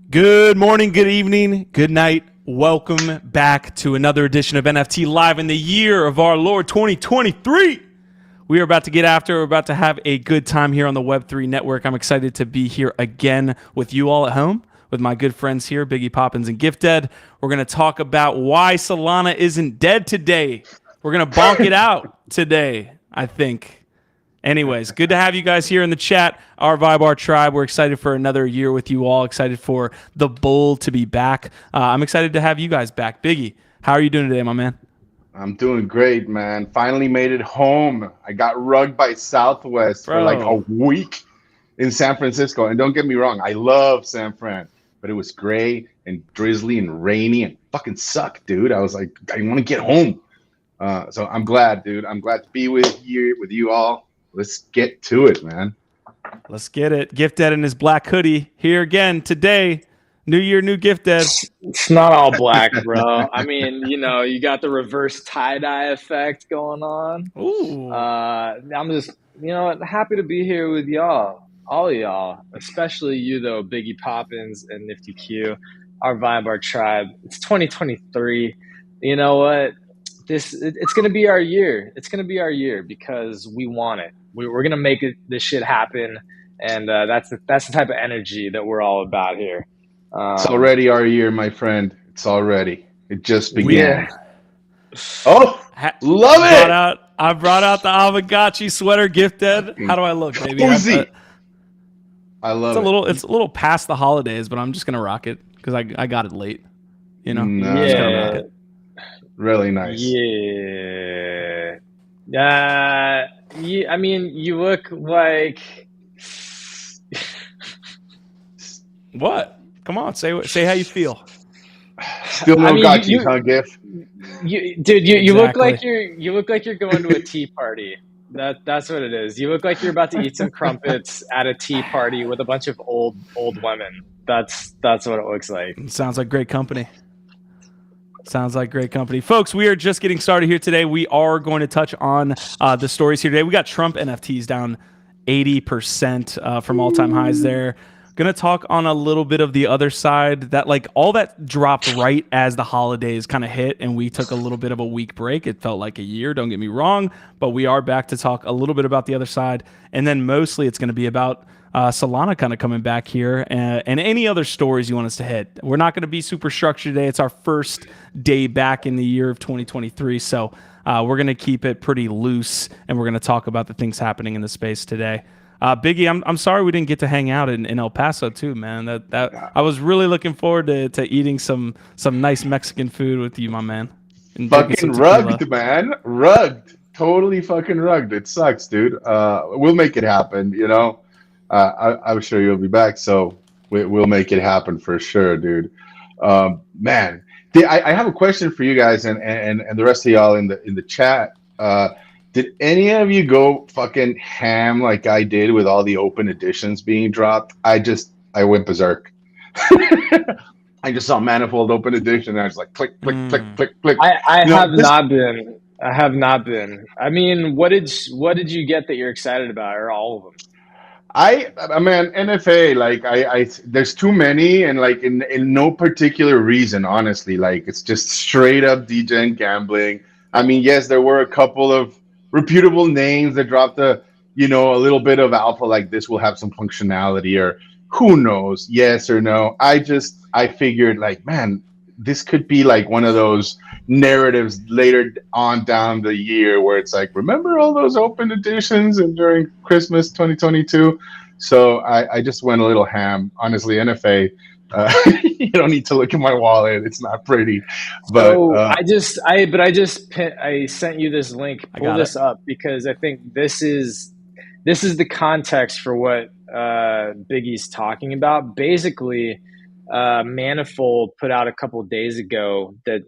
Good morning, good evening, good night. Welcome back to another edition of NFT Live in the year of our Lord 2023. We are about to get after, we're about to have a good time here on the Web3 network. I'm excited to be here again with you all at home, with my good friends here, Biggie Poppins and Gifted. We're going to talk about why Solana isn't dead today. We're going to bonk it out today, I think. Anyways, good to have you guys here in the chat, our Vibe, our tribe. We're excited for another year with you all, excited for the bull to be back. I'm excited to have you guys back. Biggie, how are you doing today, my man? I'm doing great, man. Finally made it home. I got rugged by Southwest for like a week in San Francisco. And don't get me wrong, I love San Fran, but it was gray and drizzly and rainy and fucking sucked, dude. I was like, I want to get home. So I'm glad, dude. I'm glad to be with you all. Let's get to it, man. Let's get it. Gifted in his black hoodie here again today. New year, new Gifted. It's not all black, bro. I mean, you got the reverse tie-dye effect going on. Ooh. I'm just, happy to be here with y'all, all of y'all, especially you, though, Biggie Poppins and Nifty Q, our Vibe, our tribe. It's 2023. You know what? It's going to be our year. It's going to be our year because we want it. We're going to make this shit happen, and that's the type of energy that we're all about here. It's already our year, my friend. It's already. It just began. Oh, love it! I brought out the Avagachi sweater, Gifted. How do I look, baby? I love it. It's a little past the holidays, but I'm just gonna rock it because I got it late. No, I'm just gonna rock it. Really nice. Yeah. I mean, you look like. What? Come on, say how you feel. Still no gotchis, huh, Gif? Dude, you look like you're going to a tea party. That's what it is. You look like you're about to eat some crumpets at a tea party with a bunch of old women. That's what it looks like. Sounds like great company. Folks, we are just getting started here today. We are going to touch on the stories here today. We got Trump NFTs down 80% from all-time highs there. Going to talk on a little bit of the other side that all that dropped right as the holidays kind of hit and we took a little bit of a week break. It felt like a year, don't get me wrong, but we are back to talk a little bit about the other side. And then mostly it's going to be about Solana kind of coming back here and any other stories you want us to hit. We're not going to be super structured today. It's our first day back in the year of 2023. So we're going to keep it pretty loose and we're going to talk about the things happening in the space today. Biggie, I'm sorry we didn't get to hang out in El Paso too, man. That I was really looking forward to eating some nice Mexican food with you, my man. Fucking rugged, man. Rugged. Totally fucking rugged. It sucks, dude. We'll make it happen, I'm sure you'll be back, so we'll make it happen for sure, dude. Man, I have a question for you guys and the rest of y'all in the chat. Did any of you go fucking ham like I did with all the open editions being dropped? I went berserk. I just saw Manifold open edition and I was like, click, click, click, click, click. I have not been. I mean, what did you get that you're excited about, or all of them? I mean, NFA, there's too many, and in no particular reason, honestly. It's just straight up degen gambling. I mean, yes, there were a couple of reputable names that dropped a little bit of alpha, like this will have some functionality, or who knows, yes or no. I figured, man, this could be one of those narratives later on down the year where it's remember all those open editions and during Christmas 2022. So I just went a little ham, honestly. NFA, you don't need to look at my wallet, it's not pretty, but I sent you this link. Pull this up because I think this is the context for what Biggie's talking about. Basically, Manifold put out a couple of days ago that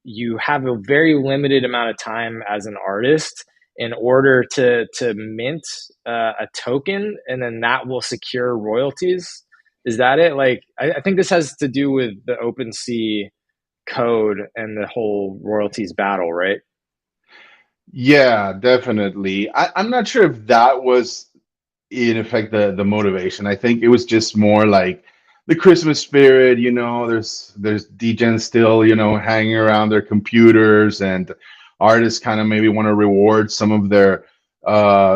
you have a very limited amount of time as an artist in order to mint a token, and then that will secure royalties. Is that it? I think this has to do with the OpenSea code and the whole royalties battle, right? Yeah, definitely. I'm not sure if that was in effect the motivation. I think it was just more the Christmas spirit. There's DJs still, hanging around their computers, and artists kind of maybe want to reward some of their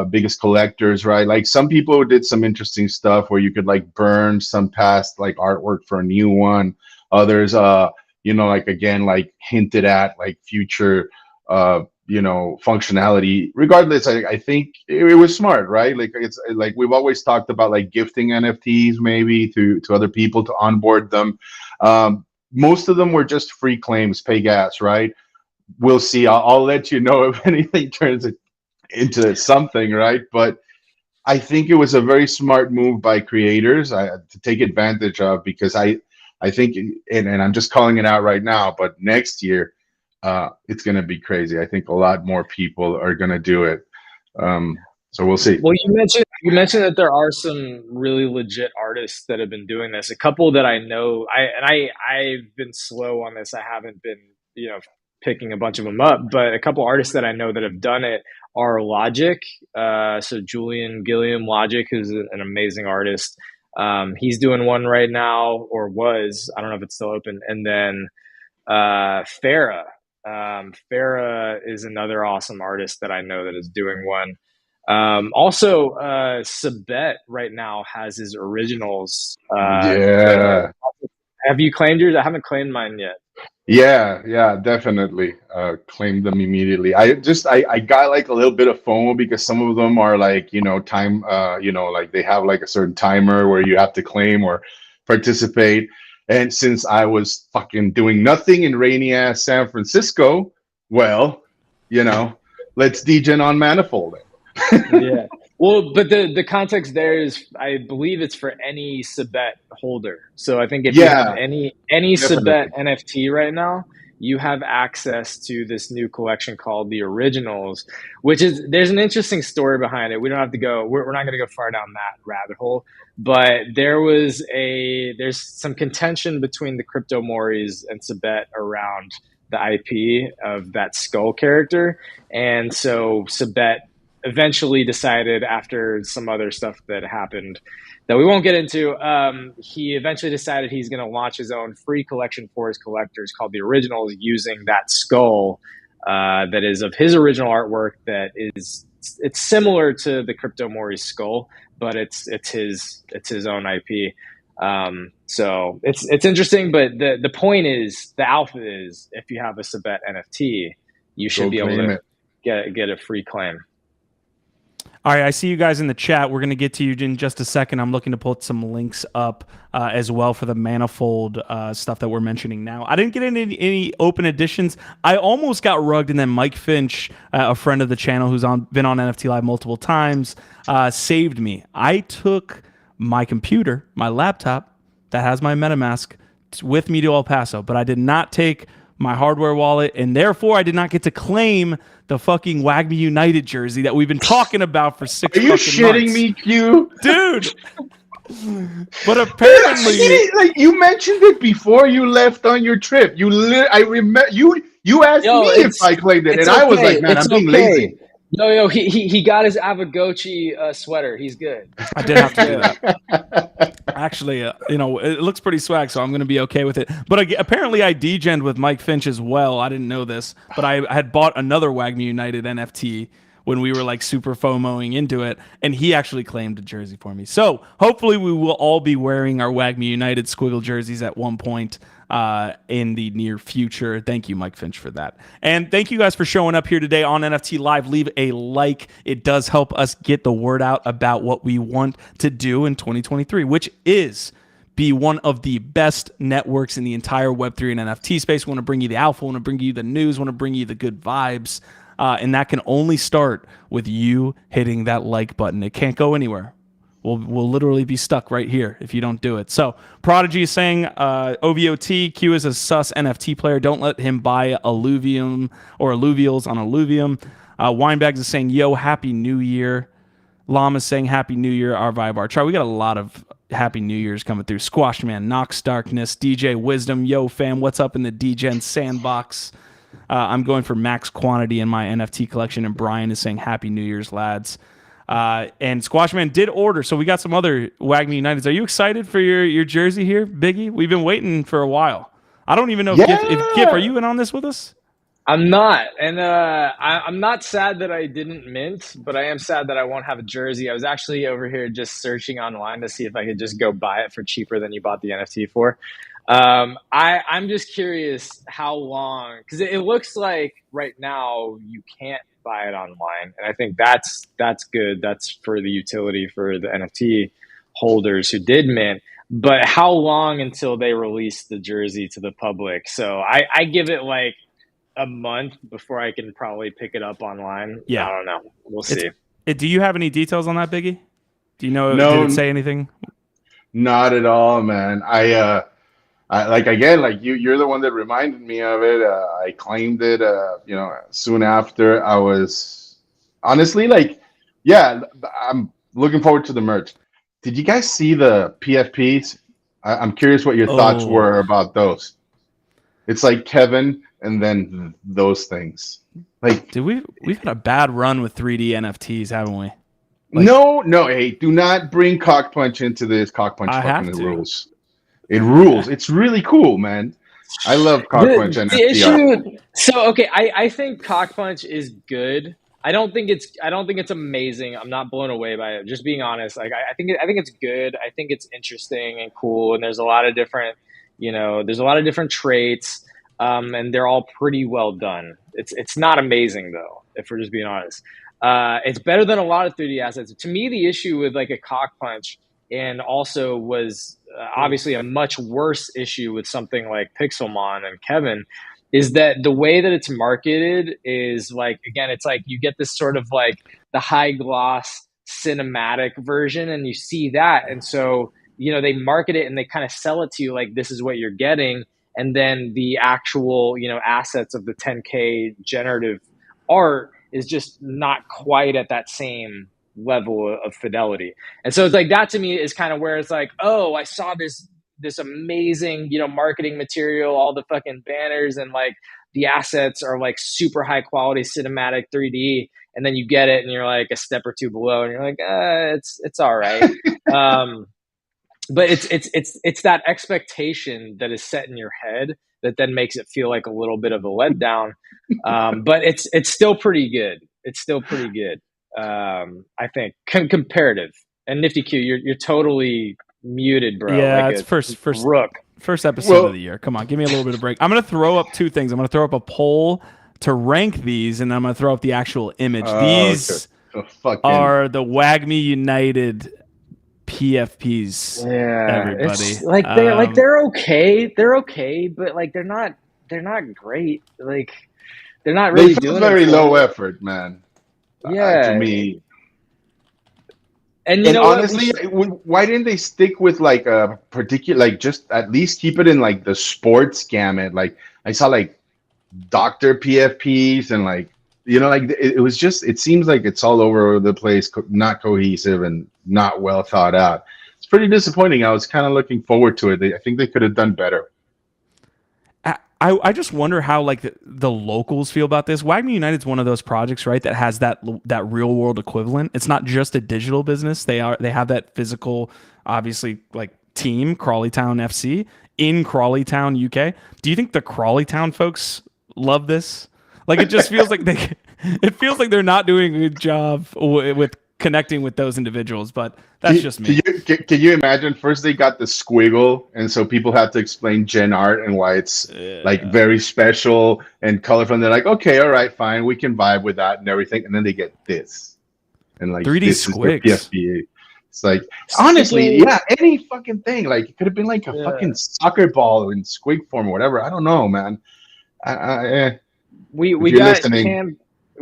biggest collectors, right? Like some people did some interesting stuff where you could like burn some past like artwork for a new one. Others, like again, like hinted at like future functionality. Regardless, I think it was smart, right? Like it's like we've always talked about like gifting NFTs maybe to other people to onboard them. Most of them were just free claims, pay gas, right? We'll see. I'll let you know if anything turns into something, right? But I think it was a very smart move by creators to take advantage of, because I think, and I'm just calling it out right now, but next year, it's going to be crazy. I think a lot more people are going to do it. So we'll see. Well, you mentioned that there are some really legit artists that have been doing this. A couple that I know, I've been slow on this. I haven't been, picking a bunch of them up, but a couple artists that I know that have done it are Logic. So Julian Gilliam Logic, who's an amazing artist. He's doing one right now, or was. I don't know if it's still open. And then Farah. Farah is another awesome artist that I know that is doing one. Also, Sabet right now has his originals. Yeah. Have you claimed yours? I haven't claimed mine yet. Yeah, definitely. Claimed them immediately. I got like a little bit of FOMO because some of them are like, time, like they have like a certain timer where you have to claim or participate. And since I was fucking doing nothing in rainy ass San Francisco, well, let's degen on Manifold. Yeah. Well, but the context there is, I believe it's for any Sabet holder. So I think if you have any Sabet NFT right now, you have access to this new collection called the Originals, which is, there's an interesting story behind it. We don't have to go, we're not going to go far down that rabbit hole, but there's some contention between the Crypto Moris and Sabet around the IP of that skull character. And so Sabet eventually decided, after some other stuff that happened that we won't get into, he eventually decided he's going to launch his own free collection for his collectors called the Originals, using that skull that is of his original artwork. It's similar to the Crypto Mori skull, but it's his own IP. So it's interesting, but the point is, the alpha is, if you have a Sabet NFT, you should be able to get a free claim. All right, I see you guys in the chat. We're going to get to you in just a second. I'm looking to put some links up as well for the Manifold stuff that we're mentioning now. I didn't get any open editions. I almost got rugged, and then Mike Finch, a friend of the channel who's been on NFT Live multiple times, saved me. I took my computer, my laptop that has my MetaMask, with me to El Paso, but I did not take my hardware wallet, and therefore I did not get to claim the fucking WAGMI United jersey that we've been talking about for 6 fucking months. Are you shitting me, Q? Dude! But apparently, like you mentioned it before you left on your trip. I remember you asked me if I claimed it, and I was like, man, I'm being lazy. No, he got his Avagochi sweater. He's good. I did have to do that. Actually, it looks pretty swag, so I'm going to be okay with it. But apparently I degened with Mike Finch as well. I didn't know this, but I had bought another WAGMI United NFT when we were like super FOMOing into it, and he actually claimed a jersey for me. So hopefully we will all be wearing our WAGMI United squiggle jerseys at one point in the near future. Thank you, Mike Finch, for that. And thank you guys for showing up here today on NFT Live. Leave a like. It does help us get the word out about what we want to do in 2023, which is be one of the best networks in the entire Web3 and NFT space. We want to bring you the alpha, we want to bring you the news, we want to bring you the good vibes. And that can only start with you hitting that like button. It can't go anywhere. We'll literally be stuck right here if you don't do it. So Prodigy is saying OVOT, Q is a sus NFT player. Don't let him buy Alluvium or Alluvials on Alluvium. Winebags is saying, yo, Happy New Year. Llama's saying Happy New Year, our vibe, our chart. We got a lot of Happy New Year's coming through. Squashman, Nox Darkness, DJ Wisdom, yo fam, what's up in the DGen sandbox? I'm going for max quantity in my NFT collection, and Brian is saying Happy New Year's, lads. And Squashman did order, so we got some other WAGMI Uniteds. Are you excited for your jersey here, Biggie? We've been waiting for a while. I don't even know if Gif, are you in on this with us? I'm not, and I'm not sad that I didn't mint, but I am sad that I won't have a jersey. I was actually over here just searching online to see if I could just go buy it for cheaper than you bought the NFT for. I'm just curious how long, because it looks like right now you can't buy it online, and I think that's good. That's for the utility for the NFT holders who did mint. But how long until they release the jersey to the public? So I give it like a month before I can probably pick it up online. Yeah. I don't know. We'll see. Do you have any details on that, Biggie? Do you know? No, did it say anything? Not at all, man. I like, again, like you're the one that reminded me of it. I claimed it, soon after. I was honestly like, yeah, I'm looking forward to the merch. Did you guys see the PFPs? I'm curious what your thoughts were about those. It's like Kevin and then those things. Like, dude, we've had a bad run with 3D NFTs, haven't we? Like, no. Hey, do not bring Cock Punch into this. Cock Punch fucking rules. It rules. It's really cool, man. I love Cock Punch NFT. The issue. So okay, I think Cock Punch is good. I don't think it's amazing. I'm not blown away by it. Just being honest, like I think it's good. I think it's interesting and cool, and there's a lot of different, traits, and they're all pretty well done. It's not amazing though, if we're just being honest. It's better than a lot of 3D assets. To me, the issue with like a Cock Punch, and also was obviously a much worse issue with something like Pixelmon and Kevin, is that the way that it's marketed is like, again, it's like you get this sort of like the high gloss cinematic version, and you see that. And so, they market it and they kind of sell it to you like this is what you're getting. And then the actual, assets of the 10K generative art is just not quite at that same level of fidelity. And so it's like, that to me is kind of where it's like, oh, I saw this amazing, marketing material, all the fucking banners, and like the assets are like super high quality cinematic 3D. And then you get it and you're like a step or two below and you're like, it's all right. But it's that expectation that is set in your head that then makes it feel like a little bit of a letdown. But it's still pretty good. It's still pretty good. I think comparative. And Nifty Q, you're totally muted, bro. Yeah, like it's first rook. First episode of the year. Come on, give me a little bit of break. I'm gonna throw up two things. I'm gonna throw up a poll to rank these, and I'm gonna throw up the actual image. These are the WAGMI United PFPs. Yeah, everybody. It's like they're okay. They're okay, but like they're not great. Like they're not really doing very low effort, man. Yeah, to me. And honestly, why didn't they stick with like a particular, like just at least keep it in like the sports gamut? Like I saw like Dr. PFPs and like, like it was just, it seems like it's all over the place, not cohesive and not well thought out. It's pretty disappointing. I was kind of looking forward to it. I think they could have done better. I just wonder how like the locals feel about this. WAGMI United's one of those projects, right, that has that real world equivalent. It's not just a digital business. They have that physical, obviously, like team, Crawleytown FC in Crawleytown, UK. Do you think the Crawleytown folks love this? Like it just feels like they're not doing a good job with connecting with those individuals, but that's just me. Can you imagine? First they got the squiggle, and so people have to explain gen art and why it's like very special and colorful, and they're like, okay, all right, fine, we can vibe with that and everything, and then they get this and like 3D this squigs. is their PFP. It's like, honestly, yeah, any fucking thing. Like it could have been like a fucking soccer ball in squig form or whatever. I don't know, man. We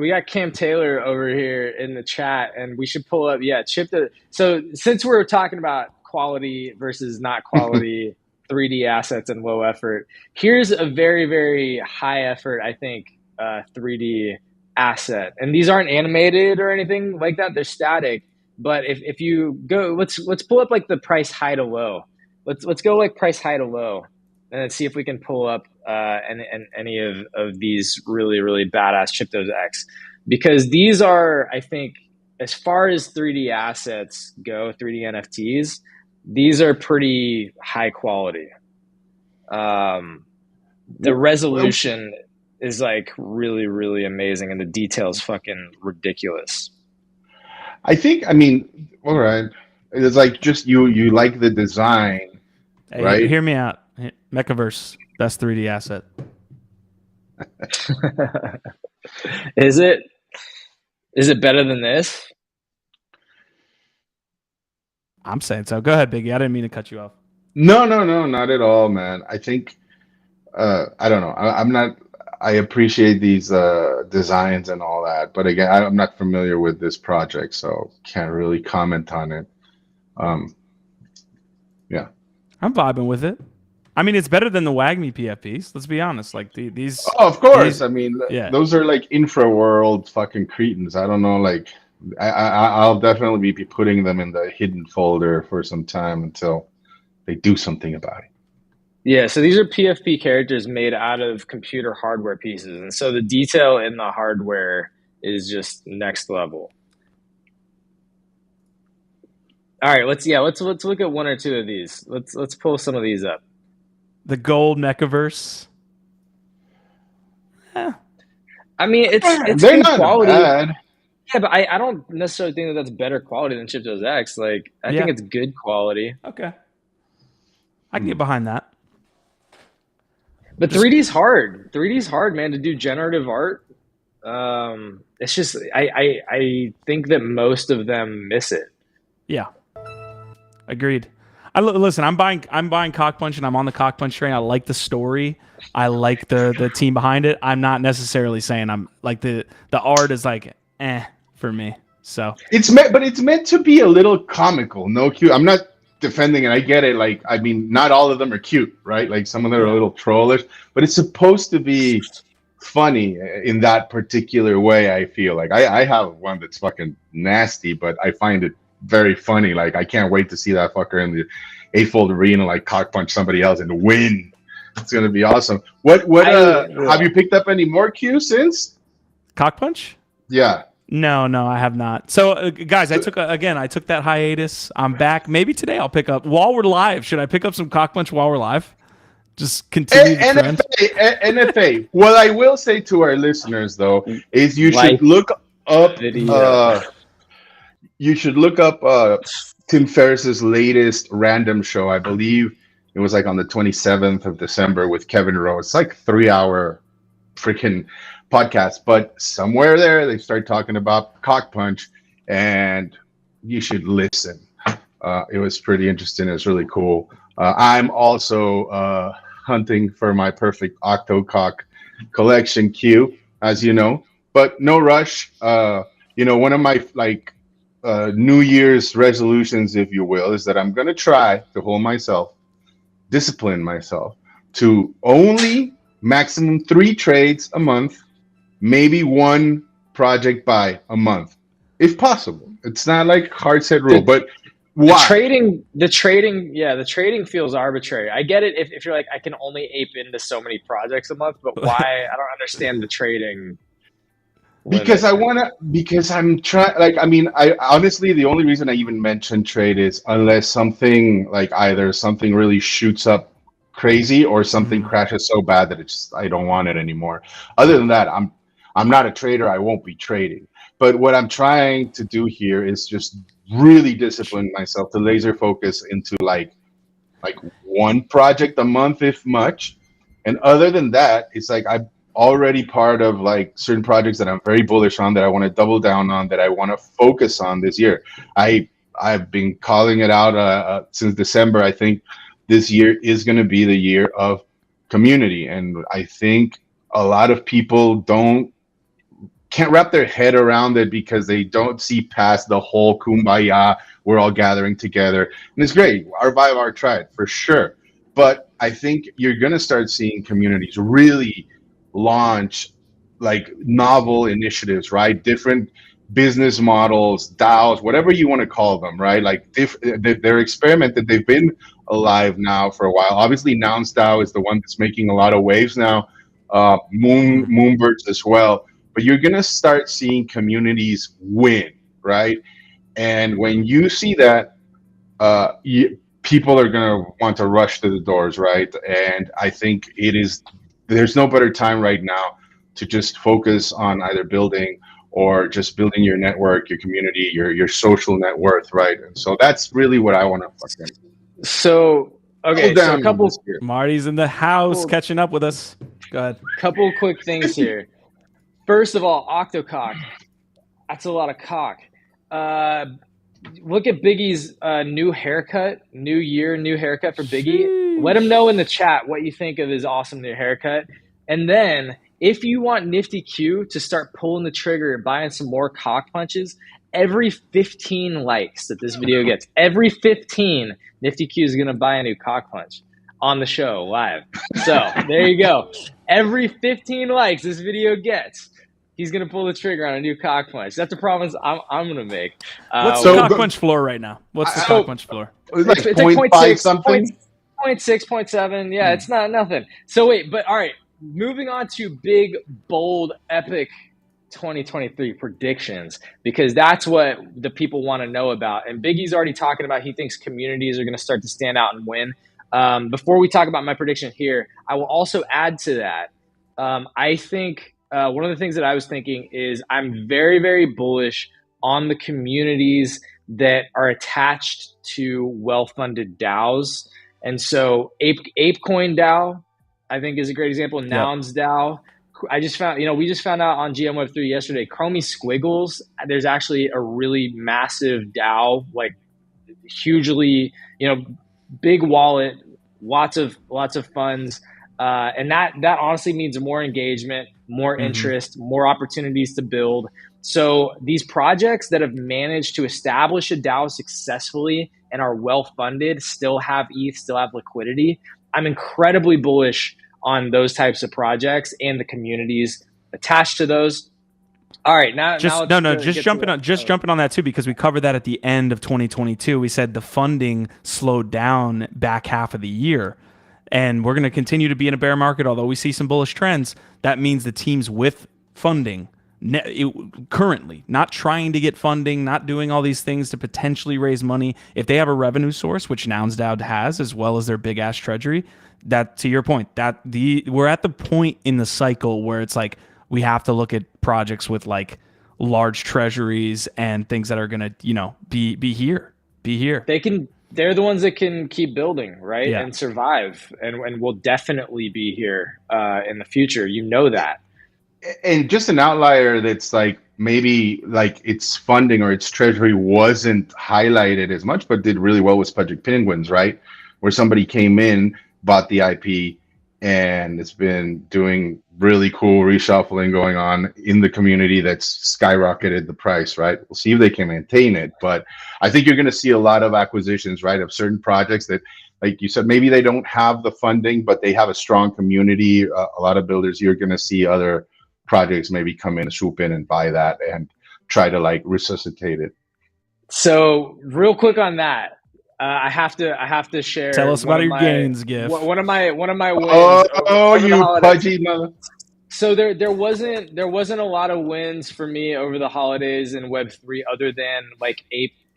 got Cam Taylor over here in the chat, and we should pull up. Yeah, so since we're talking about quality versus not quality 3D assets and low effort, here's a very, very high effort, I think, 3D asset. And these aren't animated or anything like that; they're static. But if you go, let's pull up like the price high to low. Let's go like price high to low, and then see if we can pull up any of these really, really badass Chiptos X, because these are, I think, as far as 3D assets go, 3D NFTs, these are pretty high quality. The resolution is like really, really amazing, and the detail is fucking ridiculous. I think, I mean, all right. It's like just you like the design, Hey, right? hear me out. Mechaverse, best 3D asset. Is it better than this? I'm saying so. Go ahead, Biggie. I didn't mean to cut you off. No, not at all, man. I think I don't know. I'm not. I appreciate these designs and all that, but again, I'm not familiar with this project, so can't really comment on it. Yeah, I'm vibing with it. I mean, it's better than the WAGMI PFPs. Let's be honest. Like these. Oh, of course. These, I mean, yeah. Those are like infraworld fucking cretins. I don't know. Like, I'll definitely be putting them in the hidden folder for some time until they do something about it. Yeah, so these are PFP characters made out of computer hardware pieces, and so the detail in the hardware is just next level. All right, let's look at one or two of these. Let's pull some of these up. The gold Mechaverse. I mean, it's they're good not quality. bad. Yeah, but I don't necessarily think that that's better quality than Chiptos X. Like, I think it's good quality. Okay, I can get behind that. But 3D's hard. 3D's hard, man, to do generative art. It's just I think that most of them miss it. Yeah, agreed. Listen, I'm buying Cock Punch, and I'm on the Cock Punch train. I like the story. I like the team behind it. I'm not necessarily saying I'm like the art is like for me. So it's meant to be a little comical, no cute. I'm not defending it. I get it. Like, I mean, not all of them are cute, right? Like some of them are a little trollish, but it's supposed to be funny in that particular way. I feel like I have one that's fucking nasty, but I find it very funny. Like, I can't wait to see that fucker in the eightfold arena, like cock punch somebody else and win. It's gonna be awesome. What have you picked up any more Q since Cock Punch? Yeah. No, I have not. So, guys, I took that hiatus. I'm back. Maybe today I'll pick up while we're live. Should I pick up some Cock Punch while we're live? Just continue the trend. NFA. What I will say to our listeners, though, is you should look up. You should look up Tim Ferriss's latest random show. I believe it was like on the 27th of December with Kevin Rowe. It's like 3-hour freaking podcast, but somewhere there they start talking about Cock Punch, and you should listen. It was pretty interesting. It was really cool. I'm also hunting for my perfect Octocock collection Q, as you know, but no rush. One of my New Year's resolutions, if you will, is that I'm going to try to discipline myself to only maximum 3 trades a month, maybe 1 project by a month, if possible. It's not like hard set rule, but why? The trading feels arbitrary. I get it if you're like, I can only ape into so many projects a month, but why? I don't understand the trading. Because I'm trying, I honestly, the only reason I even mention trade is unless something either something really shoots up crazy or something crashes so bad that I don't want it anymore. Other than that, I'm not a trader. I won't be trading. But what I'm trying to do here is just really discipline myself to laser focus into like 1 project a month, if much. And other than that, it's like I'm already part of certain projects that I'm very bullish on, that I want to double down on, that I want to focus on this year. I've been calling it out since December. I think this year is going to be the year of community, and I think a lot of people can't wrap their head around it because they don't see past the whole kumbaya, we're all gathering together, and it's great. Our vibe, our tribe, for sure. But I think you're going to start seeing communities really launch novel initiatives, right? Different business models, DAOs, whatever you want to call them, right? They're experimented. They've been alive now for a while. Obviously, Nouns DAO is the one that's making a lot of waves now. Moonbirds as well. But you're going to start seeing communities win, right? And when you see that, people are going to want to rush to the doors, right? And I think there's no better time right now to just focus on either building or just building your network, your community, your social net worth, right? And so that's really what I want to fucking. So okay, so a couple. Marty's in the house catching up with us. Go ahead. Couple quick things here. First of all, Octocock. That's a lot of cock. Look at Biggie's new haircut, new year, new haircut for Biggie. Sheesh. Let him know in the chat what you think of his awesome new haircut. And then if you want Nifty Q to start pulling the trigger and buying some more cock punches, every 15 likes that this video gets, every 15, Nifty Q is going to buy a new cock punch on the show live. So there you go. Every 15 likes this video gets, he's going to pull the trigger on a new cock punch. That's a promise I'm going to make. What's the cock punch floor right now? What's the cock punch floor? It's like 0.5 something? 0.6, 0.7. Yeah, it's not nothing. So wait, but all right. Moving on to big, bold, epic 2023 predictions, because that's what the people want to know about. And Biggie's already talking about he thinks communities are going to start to stand out and win. Before we talk about my prediction here, I will also add to that. I think one of the things that I was thinking is I'm very, very bullish on the communities that are attached to well-funded DAOs. And so ApeCoin DAO, I think, is a great example. Nouns DAO. I just found, we just found out on GM Web3 yesterday, Chromie Squiggles, there's actually a really massive DAO, like hugely, big wallet, lots of funds. And that honestly means more engagement, more interest, more opportunities to build. So these projects that have managed to establish a DAO successfully and are well-funded, still have ETH, still have liquidity, I'm incredibly bullish on those types of projects and the communities attached to those. All right, just jumping on that too, because we covered that at the end of 2022. We said the funding slowed down back half of the year, and we're going to continue to be in a bear market. Although we see some bullish trends, that means the teams with funding currently not trying to get funding, not doing all these things to potentially raise money. If they have a revenue source, which Nouns DAO has, as well as their big ass treasury, that, to your point, we're at the point in the cycle where it's like we have to look at projects with like large treasuries and things that are gonna, be here. They're the ones that can keep building, right? Yeah. And survive, and will definitely be here in the future. That. And just an outlier that's like maybe like its funding or its treasury wasn't highlighted as much, but did really well with Project Penguins, right? Where somebody came in, bought the IP, and it's been doing really cool reshuffling going on in the community that's skyrocketed the price, right? We'll see if they can maintain it. But I think you're going to see a lot of acquisitions, right, of certain projects that, like you said, maybe they don't have the funding, but they have a strong community. A lot of builders, you're going to see other projects maybe come in, swoop in and buy that and try to like resuscitate it. So real quick on that, I have to share. Tell us about your gains, Giff. One of my wins. Oh, you pudgy mother. So there wasn't a lot of wins for me over the holidays in Web3 other than like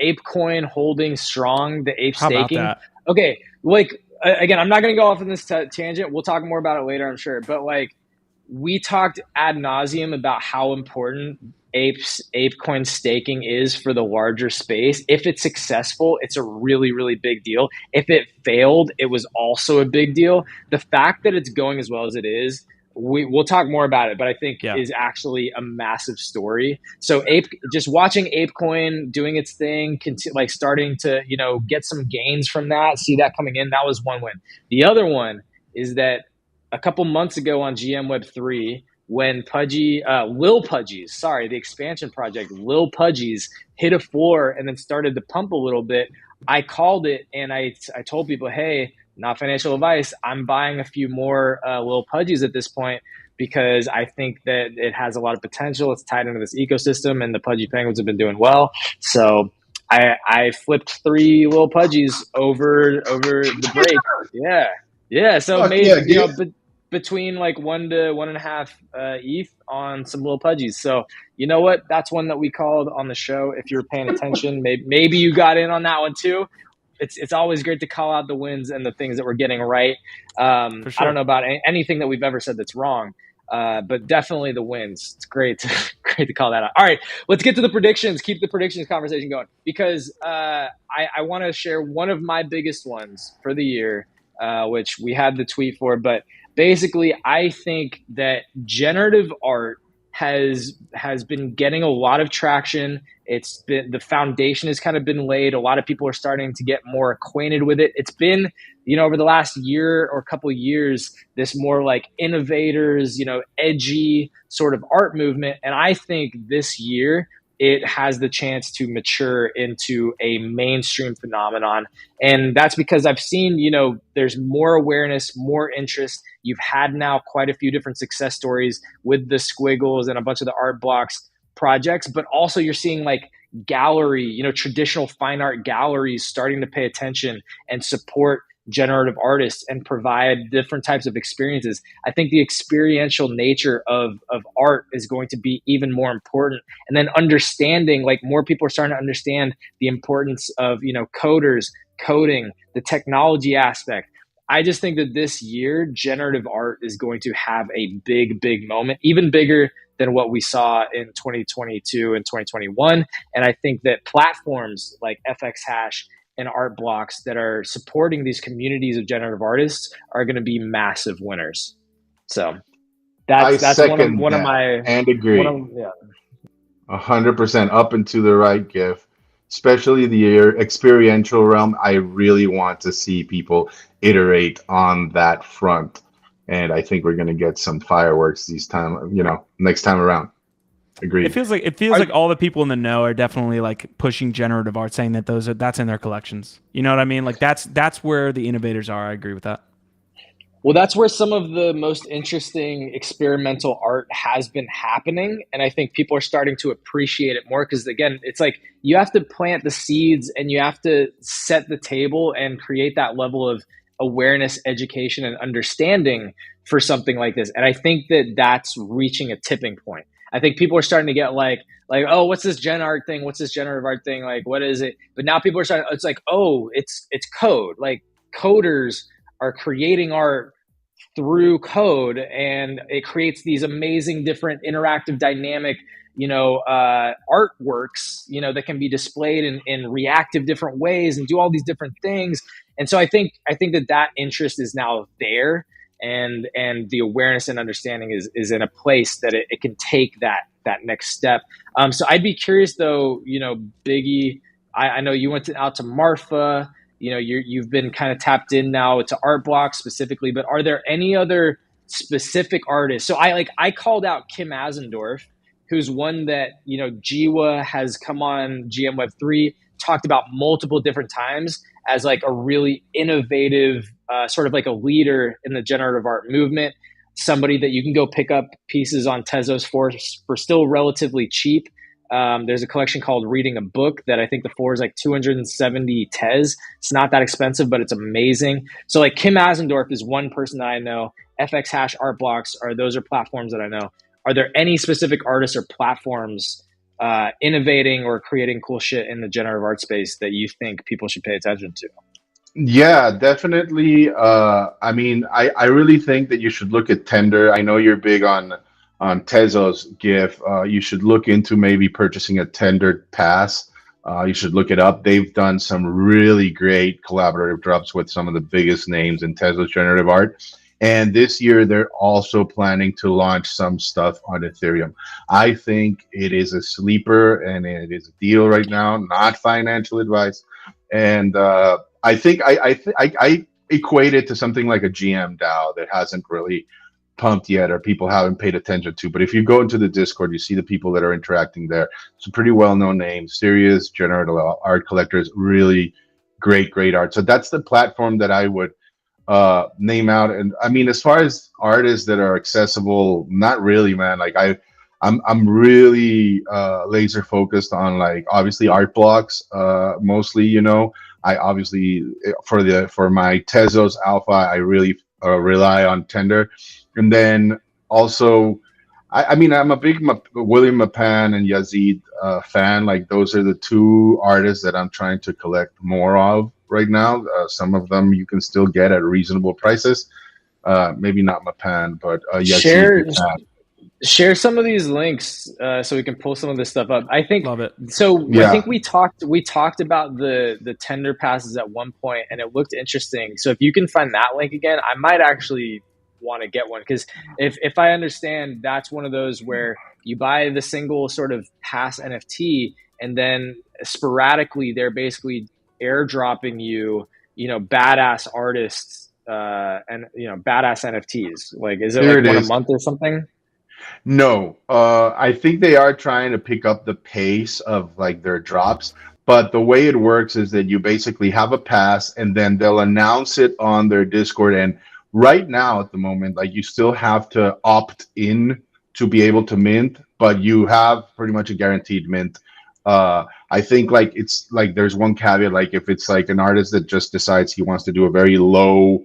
ApeCoin holding strong, the ape staking. How about that? Okay, like again, I'm not going to go off on this tangent. We'll talk more about it later, I'm sure. But like we talked ad nauseum about how important ApeCoin staking is for the larger space. If it's successful, it's a really, really big deal. If it failed, it was also a big deal. The fact that it's going as well as it is, we'll talk more about it, but I think is actually a massive story. So just watching ApeCoin doing its thing, like starting to, get some gains from that, see that coming in, that was one win. The other one is that a couple months ago on GM Web3, when Lil Pudgy's, the expansion project, Lil Pudgy's hit a floor and then started to pump a little bit, I called it and I told people, hey, not financial advice, I'm buying a few more Lil Pudgy's at this point because I think that it has a lot of potential. It's tied into this ecosystem and the Pudgy Penguins have been doing well. So I flipped 3 Lil Pudgy's over the break. Yeah. So between like 1 to 1.5 ETH on some little pudgies. So you know what? That's one that we called on the show. If you're paying attention, maybe you got in on that one too. It's always great to call out the wins and the things that we're getting right. For sure. I don't know about anything that we've ever said that's wrong, but definitely the wins. It's great to call that out. All right, let's get to the predictions. Keep the predictions conversation going, because I want to share one of my biggest ones for the year, which we had the tweet for. But basically, I think that generative art has been getting a lot of traction. The foundation has kind of been laid. A lot of people are starting to get more acquainted with it. It's been, over the last year or a couple of years, this more like innovators, edgy sort of art movement. And I think this year it has the chance to mature into a mainstream phenomenon. And that's because I've seen, there's more awareness, more interest. You've had now quite a few different success stories with the squiggles and a bunch of the art blocks projects, but also you're seeing like gallery, traditional fine art galleries starting to pay attention and support generative artists and provide different types of experiences. I think the experiential nature of art is going to be even more important. And then understanding, like more people are starting to understand the importance of, coders, coding, the technology aspect. I just think that this year, generative art is going to have a big, big moment, even bigger than what we saw in 2022 and 2021. And I think that platforms like FX Hash and art blocks that are supporting these communities of generative artists are going to be massive winners. So that's one of my and agree. 100% up and to the right, GIF. Especially the experiential realm, I really want to see people iterate on that front, and I think we're going to get some fireworks next time around. Agreed. It feels like all the people in the know are definitely like pushing generative art, saying that that's in their collections. You know what I mean? Like that's where the innovators are. I agree with that. Well, that's where some of the most interesting experimental art has been happening. And I think people are starting to appreciate it more because, again, it's like you have to plant the seeds and you have to set the table and create that level of awareness, education, and understanding for something like this. And I think that that's reaching a tipping point. I think people are starting to get like, oh, what's this gen art thing? What's this generative art thing? Like, what is it? But now people are starting, it's like, oh, it's code. Like coders are creating art through code, and it creates these amazing different interactive dynamic artworks that can be displayed in reactive different ways and do all these different things. And so I think that interest is now there, and the awareness and understanding is in a place that it can take that next step. So I'd be curious though, Biggie, I know you went out to Marfa. You've been kind of tapped in now to art blocks specifically, but are there any other specific artists? So I called out Kim Asendorf, who's one that, Jiwa has come on GM Web3, talked about multiple different times as like a really innovative, sort of like a leader in the generative art movement, somebody that you can go pick up pieces on Tezos for still relatively cheap. There's a collection called Reading a Book that I think the floor is like 270 Tez. It's not that expensive, but it's amazing. So like Kim Asendorf is one person that I know. FX Hash Art Blocks those are platforms that I know. Are there any specific artists or platforms innovating or creating cool shit in the generative art space that you think people should pay attention to? Yeah, definitely. I really think that you should look at Tender. I know you're big on Tezos, GIF. You should look into maybe purchasing a Tendered pass. You should look it up. They've done some really great collaborative drops with some of the biggest names in Tezos generative art. And this year, they're also planning to launch some stuff on Ethereum. I think it is a sleeper and it is a deal right now, not financial advice. And I think I equate it to something like a GM DAO that hasn't really pumped yet or people haven't paid attention to. But if you go into the Discord, you see the people that are interacting there. Some pretty well-known names, serious generative art collectors, really great art. So that's the platform that I would name out. And I mean, as far as artists that are accessible, not really, man. Like I'm really laser focused on like obviously art blocks, mostly. I obviously for my Tezos Alpha, I really rely on Tender. And then also, I mean, I'm a big William Mapan and Yazid fan. Like, those are the two artists that I'm trying to collect more of right now. Some of them you can still get at reasonable prices. Maybe not Mapan, but Yazid. Share some of these links so we can pull some of this stuff up. I think Love it. So Yeah. I think we talked about the tender passes at one point, and it looked interesting. So if you can find that link again, I might actually want to get one, because if I understand, that's one of those where you buy the single sort of pass NFT, and then sporadically they're basically airdropping you, badass artists and badass NFTs. Like, is it like one a month or something? No, I think they are trying to pick up the pace of like their drops, but the way it works is that you basically have a pass and then they'll announce it on their Discord. And right now at the moment, like, you still have to opt in to be able to mint, but you have pretty much a guaranteed mint. I think like it's like there's one caveat, like if it's like an artist that just decides he wants to do a very low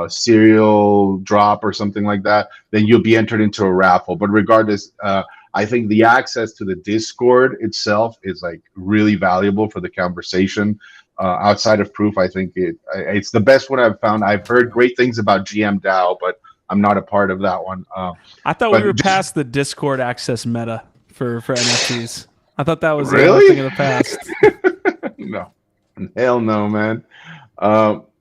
serial drop or something like that, then you'll be entered into a raffle. But regardless, I think the access to the Discord itself is like really valuable for the conversation. Outside of Proof, I think it's the best one I've found. I've heard great things about GM DAO, but I'm not a part of that one. I thought we were past the Discord access meta for NFTs. I thought that was really a thing of the past. No, hell no, man.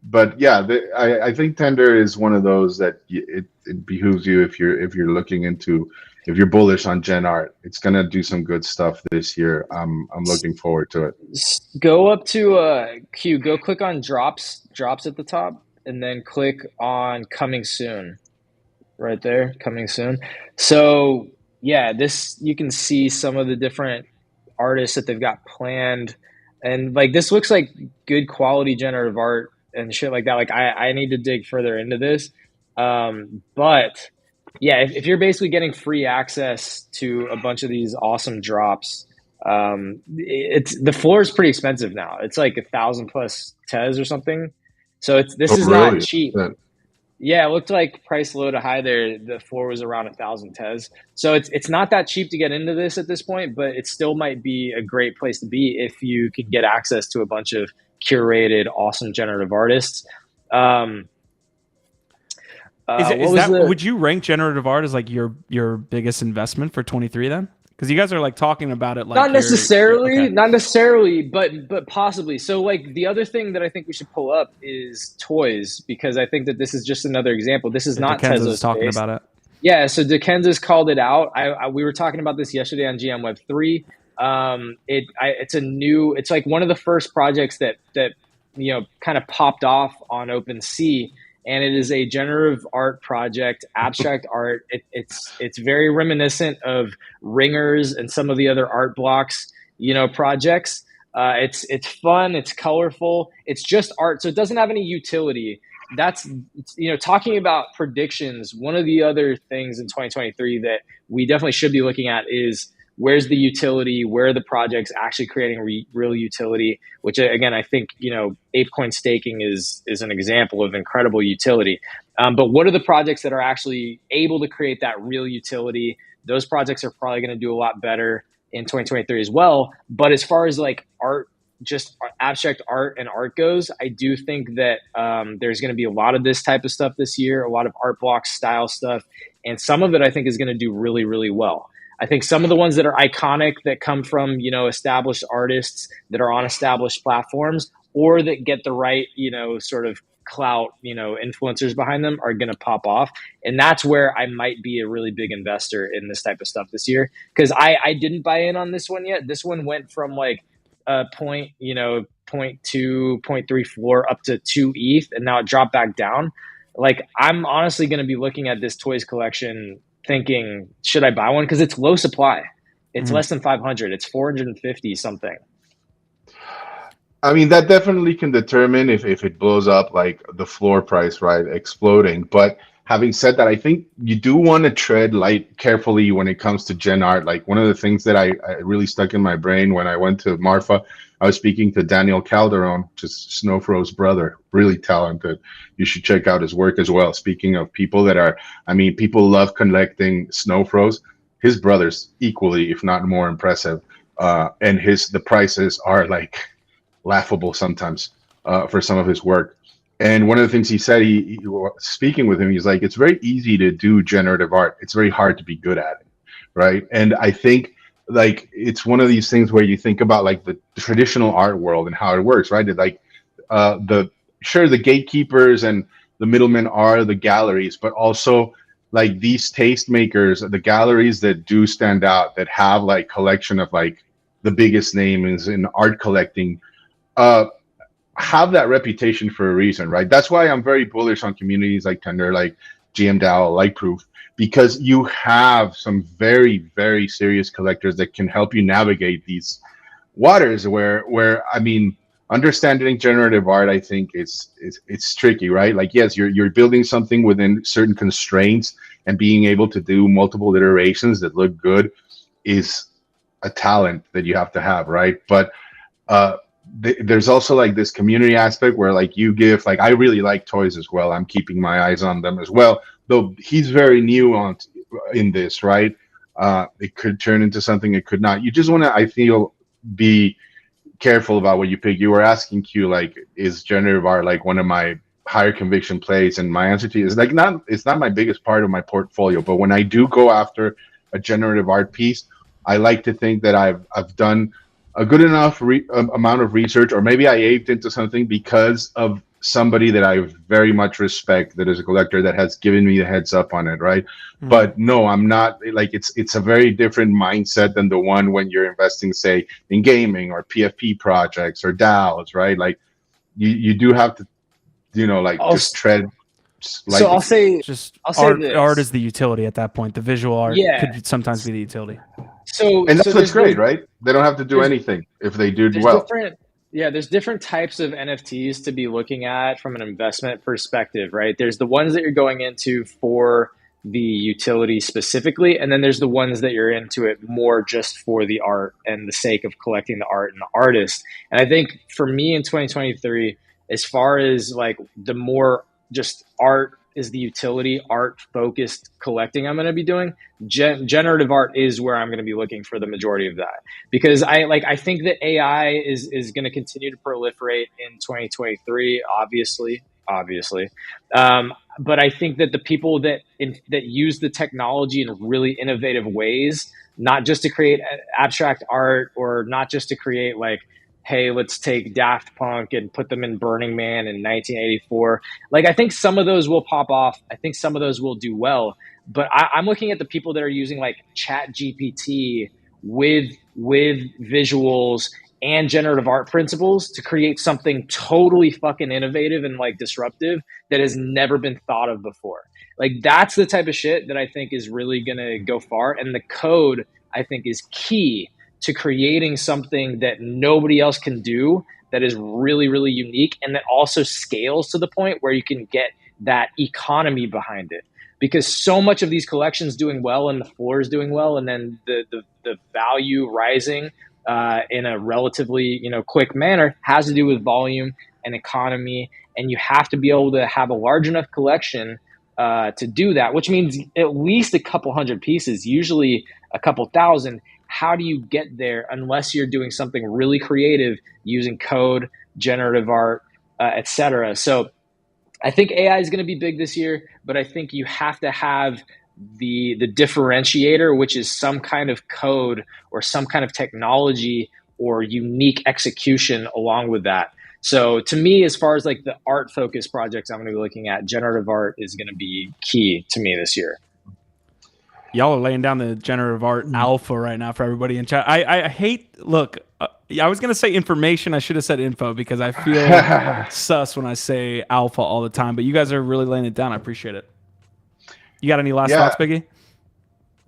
But yeah, I think Tender is one of those that it behooves you if you're looking into, if you're bullish on Gen Art. It's gonna do some good stuff this year. I'm looking forward to it. Go up to Q. Go click on drops at the top, and then click on coming soon. Right there, coming soon. So yeah, this, you can see some of the different artists that they've got planned, and like this looks like good quality generative art and shit like that. Like I need to dig further into this, but yeah, if you're basically getting free access to a bunch of these awesome drops, it's, the floor is pretty expensive now. It's like 1,000 plus TES or something. So this is really? Not cheap. Yeah, it looked like price low to high there. The floor was around 1,000 TES. So it's not that cheap to get into this at this point, but it still might be a great place to be if you can get access to a bunch of curated, awesome generative artists. Would you rank generative art as like your biggest investment for 23 then? Because you guys are like talking about it like not necessarily, but possibly. So like the other thing that I think we should pull up is toys, because I think that this is just another example. This is not Tesla's talking about it. Yeah, so DeGods called it out. We were talking about this yesterday on GM Web3. It's like one of the first projects that kind of popped off on OpenSea. And it is a generative art project, abstract art. It's very reminiscent of Ringers and some of the other art blocks, projects. It's fun, it's colorful, it's just art, so it doesn't have any utility. That's, talking about predictions. One of the other things in 2023 that we definitely should be looking at is, where's the utility? Where are the projects actually creating real utility? Which again, I think ApeCoin staking is an example of incredible utility. But what are the projects that are actually able to create that real utility? Those projects are probably going to do a lot better in 2023 as well. But as far as like art, just abstract art and art goes, I do think that there's going to be a lot of this type of stuff this year, a lot of art block style stuff, and some of it I think is going to do really, really well. I think some of the ones that are iconic, that come from, established artists that are on established platforms, or that get the right, sort of clout, influencers behind them, are going to pop off. And that's where I might be a really big investor in this type of stuff this year. Because I didn't buy in on this one yet. This one went from like a 0.2, 0.3 floor up to 2 ETH, and now it dropped back down. Like, I'm honestly going to be looking at this toys collection thinking, should I buy one? Because it's low supply. It's less than 500. It's 450 something. I mean, that definitely can determine if it blows up, like the floor price, right, exploding. But having said that, I think you do want to tread carefully when it comes to Gen Art. Like, one of the things that I really stuck in my brain when I went to Marfa, I was speaking to Daniel Calderon, which is Snowfro's brother, really talented. You should check out his work as well. Speaking of people that are, I mean, people love collecting Snowfros. His brother's equally, if not more, impressive. And the prices are like laughable sometimes for some of his work. And one of the things he said, speaking with him, he's like, it's very easy to do generative art. It's very hard to be good at it, right? And I think like it's one of these things where you think about like the traditional art world and how it works, right? Like the gatekeepers and the middlemen are the galleries, but also like these tastemakers, the galleries that do stand out, that have like collection of like the biggest names in art collecting, have that reputation for a reason, right? That's why I'm very bullish on communities like Tender, like GMDAO, like Proof, because you have some very, very serious collectors that can help you navigate these waters where I mean, understanding generative art, I think it's tricky, right? Like, yes, you're building something within certain constraints, and being able to do multiple iterations that look good is a talent that you have to have, right? But there's also like this community aspect where like you give, like I really like toys as well. I'm keeping my eyes on them as well, though he's very nuanced in this, right? It could turn into something, it could not. You just want to, I feel, be careful about what you pick. You were asking Q, like, is generative art like one of my higher conviction plays? And my answer to you is like, it's not my biggest part of my portfolio, but when I do go after a generative art piece, I like to think that I've done a good enough amount of research, or maybe I aped into something because of somebody that I very much respect, that is a collector, that has given me the heads up on it, right? Mm-hmm. But no, I'm not, like, it's a very different mindset than the one when you're investing, say, in gaming or PFP projects or DAOs, right? Like, you do have to, like, just tread. So I'll say art is the utility at that point. The visual art could sometimes be the utility. And that's what's great, right? They don't have to do anything if they do well. There's different types of NFTs to be looking at from an investment perspective, right? There's the ones that you're going into for the utility specifically, and then there's the ones that you're into it more just for the art and the sake of collecting the art and the artist. And I think for me in 2023, as far as like the more just art is the utility, art focused collecting I'm going to be doing, generative art is where I'm going to be looking for the majority of that, because I think that AI is going to continue to proliferate in 2023, obviously. But I think that the people that use the technology in really innovative ways, not just to create abstract art or not just to create like, hey, let's take Daft Punk and put them in Burning Man in 1984. Like, I think some of those will pop off. I think some of those will do well. But I'm looking at the people that are using like Chat GPT with visuals and generative art principles to create something totally fucking innovative and like disruptive that has never been thought of before. Like, that's the type of shit that I think is really going to go far. And the code, I think, is key to creating something that nobody else can do, that is really, really unique, and that also scales to the point where you can get that economy behind it. Because so much of these collections doing well and the floor is doing well, and then the value rising in a relatively quick manner has to do with volume and economy, and you have to be able to have a large enough collection to do that, which means at least a couple hundred pieces, usually a couple thousand. How do you get there unless you're doing something really creative using code, generative art, etc.? So I think AI is going to be big this year, but I think you have to have the differentiator, which is some kind of code or some kind of technology or unique execution along with that. So to me, as far as like the art focused projects I'm going to be looking at, generative art is going to be key to me this year. Y'all are laying down the generative art alpha right now for everybody in chat. I hate, look, I was going to say information. I should have said info because I feel sus when I say alpha all the time, but you guys are really laying it down. I appreciate it. You got any last thoughts, Biggie?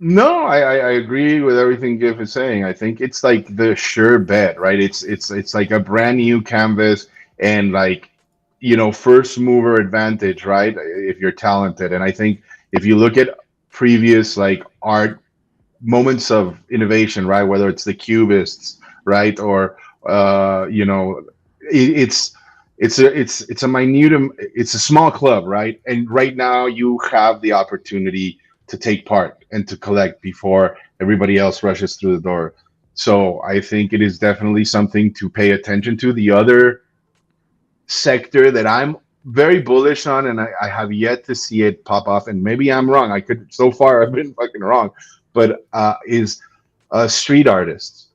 No, I agree with everything Giff is saying. I think it's like the sure bet, right? It's like a brand new canvas and like, first mover advantage, right? If you're talented. And I think if you look at previous like art moments of innovation, right, whether it's the cubists, right, or You know, it's a minute, it's a small club, right? And right now you have the opportunity to take part and to collect before everybody else rushes through the door. So I think it is definitely something to pay attention to. The other sector that I'm very bullish on, and I have yet to see it pop off, and maybe I'm wrong. I could, so far I've been fucking wrong, but is street artists.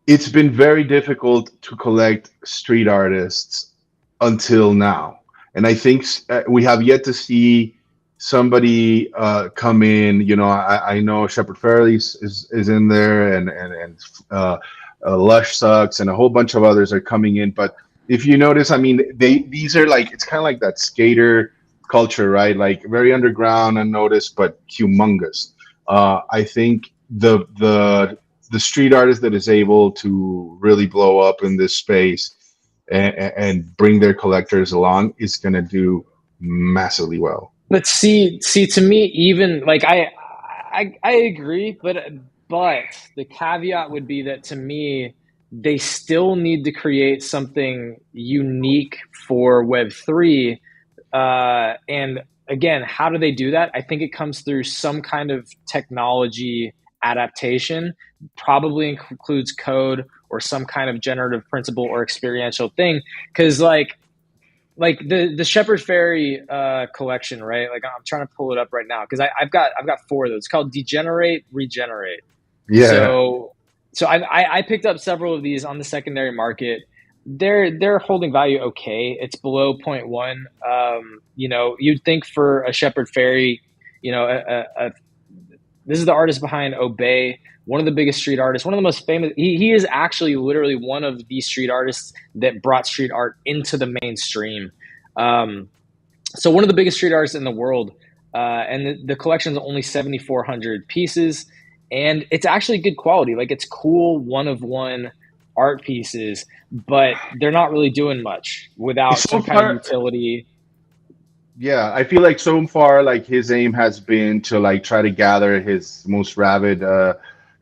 It's been very difficult to collect street artists until now, and I think we have yet to see somebody come in. You know, I know Shepard Fairey is in there, and Lush Sucks, and a whole bunch of others are coming in. But if you notice, I mean, these are like, it's kind of like that skater culture, right? Like very underground, unnoticed, but humongous. I think the street artist that is able to really blow up in this space and bring their collectors along is going to do massively well. But see, to me, even like I agree, but the caveat would be that to me, they still need to create something unique for Web3. And again, how do they do that? I think it comes through some kind of technology adaptation, probably includes code or some kind of generative principle or experiential thing. Because like the Shepard Fairey collection, right? Like I'm trying to pull it up right now because I've got 4 of those. It's called Degenerate, Regenerate. Yeah. So I picked up several of these on the secondary market. They're holding value okay. It's below 0.1. You know, you'd think for a Shepard Fairey, you know, this is the artist behind Obey, one of the biggest street artists, one of the most famous. He is actually literally one of the street artists that brought street art into the mainstream. So one of the biggest street artists in the world, and the collection is only 7,400 pieces, and it's actually good quality. Like it's cool one-of-one art pieces, but they're not really doing much without some kind of utility. Yeah, I feel like so far, like his aim has been to like try to gather his most rabid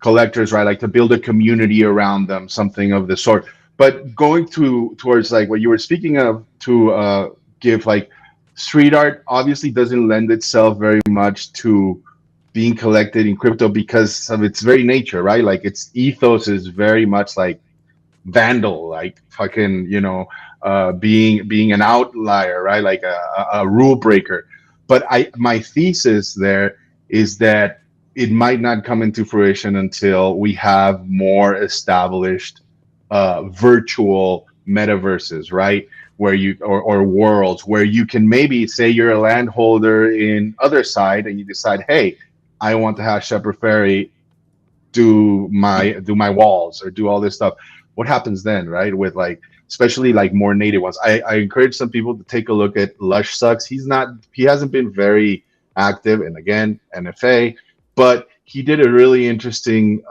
collectors, right? Like to build a community around them, something of the sort. But going towards like what you were speaking of, to give like street art obviously doesn't lend itself very much to being collected in crypto because of its very nature, right? Like its ethos is very much like vandal, like fucking, you know, being an outlier, right? Like a rule breaker. But my thesis there is that it might not come into fruition until we have more established virtual metaverses, right? Where you or worlds where you can maybe say you're a landholder in Otherside and you decide, hey, I want to have Shepard Fairey do my walls or do all this stuff. What happens then, right? With like, especially like more native ones. I encourage some people to take a look at Lush Sucks. He hasn't been very active, and again, NFA, but he did a really interesting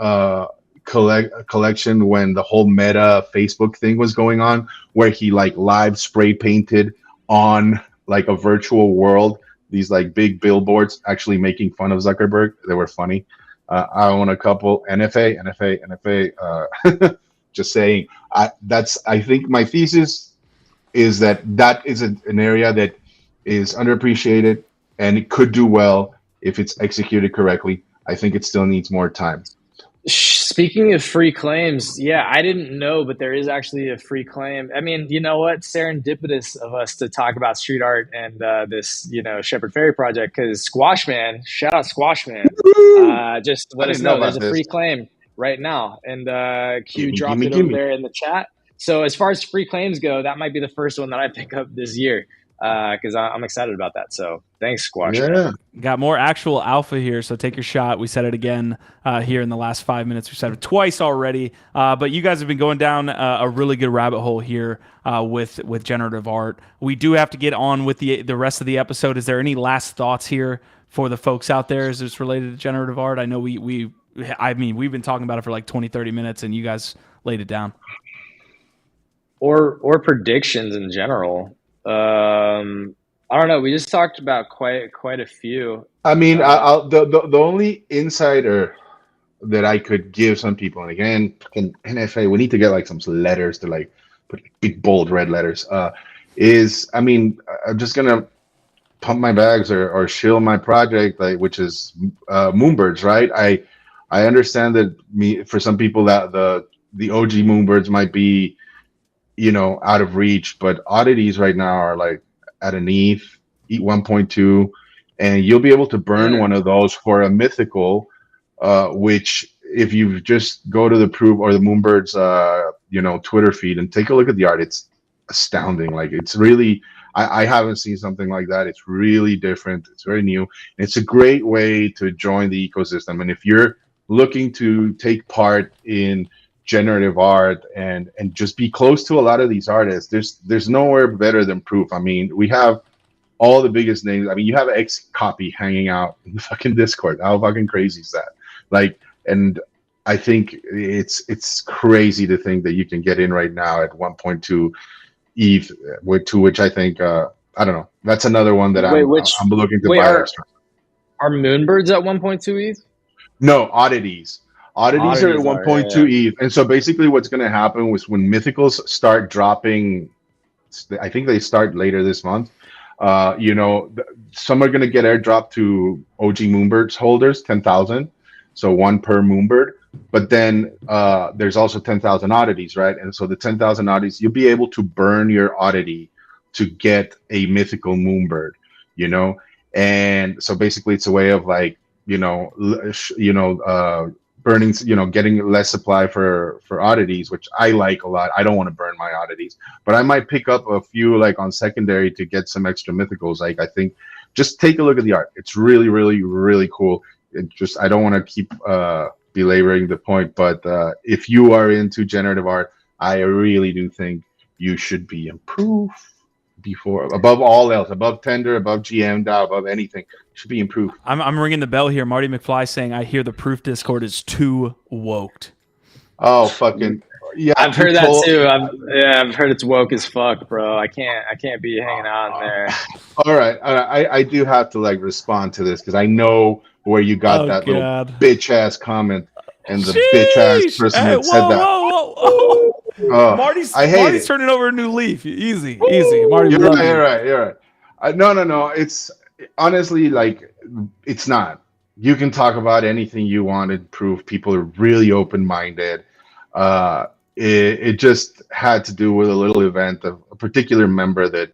collection when the whole Meta Facebook thing was going on, where he like live spray painted on like a virtual world these like big billboards actually making fun of Zuckerberg. They were funny. I own a couple. NFA. Just saying. I think my thesis is that is an area that is underappreciated, and it could do well if it's executed correctly. I think it still needs more time. Speaking of free claims, yeah, I didn't know, but there is actually a free claim. I mean, you know what? Serendipitous of us to talk about street art and this, you know, Shepard Fairey project, because Squashman, shout out Squashman, just let us know there's a free claim right now, and Q dropped it over there in the chat. So as far as free claims go, that might be the first one that I pick up this year, because I'm excited about that. So thanks, Squash. Yeah. Got more actual alpha here, so take your shot. We said it again here in the last 5 minutes. We said it twice already, but you guys have been going down a really good rabbit hole here with generative art. We do have to get on with the rest of the episode. Is there any last thoughts here for the folks out there as it's related to generative art? I know we've been talking about it for like 20, 30 minutes, and you guys laid it down. Or predictions in general. I don't know. We just talked about quite a few. I mean, the only insider that I could give some people. And again, in NFA, we need to get like some letters to like put big bold red letters. I mean, I'm just gonna pump my bags or shill my project, like, which is Moonbirds, right? I understand that for some people that the OG Moonbirds might be, out of reach, but oddities right now are like at an ETH 1.2, and you'll be able to burn one of those for a mythical, which if you just go to the proof or the Moonbirds, Twitter feed and take a look at the art, it's astounding. Like, it's really, I haven't seen something like that. It's really different. It's very new. It's a great way to join the ecosystem. And if you're looking to take part in generative art and just be close to a lot of these artists, there's nowhere better than Proof. I mean, we have all the biggest names. I mean, you have X Copy hanging out in the fucking Discord. How fucking crazy is that? Like, and I think it's crazy to think that you can get in right now at 1.2 ETH, to which I think I don't know. That's another one that I'm looking to buy extra. Are Moonbirds at 1.2 ETH? No, oddities. Oddities are at 1.2 ETH. And so basically what's going to happen was when mythicals start dropping, I think they start later this month, some are going to get airdropped to OG Moonbirds holders, 10,000. So one per Moonbird. But then there's also 10,000 oddities, right? And so the 10,000 oddities, you'll be able to burn your oddity to get a mythical Moonbird, And so basically it's a way of like, burning, getting less supply for oddities, which I like a lot. I don't want to burn my oddities, but I might pick up a few like on secondary to get some extra mythicals. Like, I think just take a look at the art. It's really, really, really cool. I don't want to keep belaboring the point, but if you are into generative art, I really do think you should be in Proof above all else, above Tender, above GM DAO, above anything. Should be improved. I'm ringing the bell here. Marty McFly saying, I hear the Proof Discord is too woked. Oh, fucking yeah! I've heard that too. I've heard it's woke as fuck, bro. I can't be hanging out in there. All right, I do have to like respond to this because I know where you got that little bitch ass comment and the bitch ass person that said that. Whoa. Marty's turning over a new leaf. Easy. Marty, you're right. No. It's honestly like, it's not. You can talk about anything you want to prove. People are really open-minded. It just had to do with a little event of a particular member that,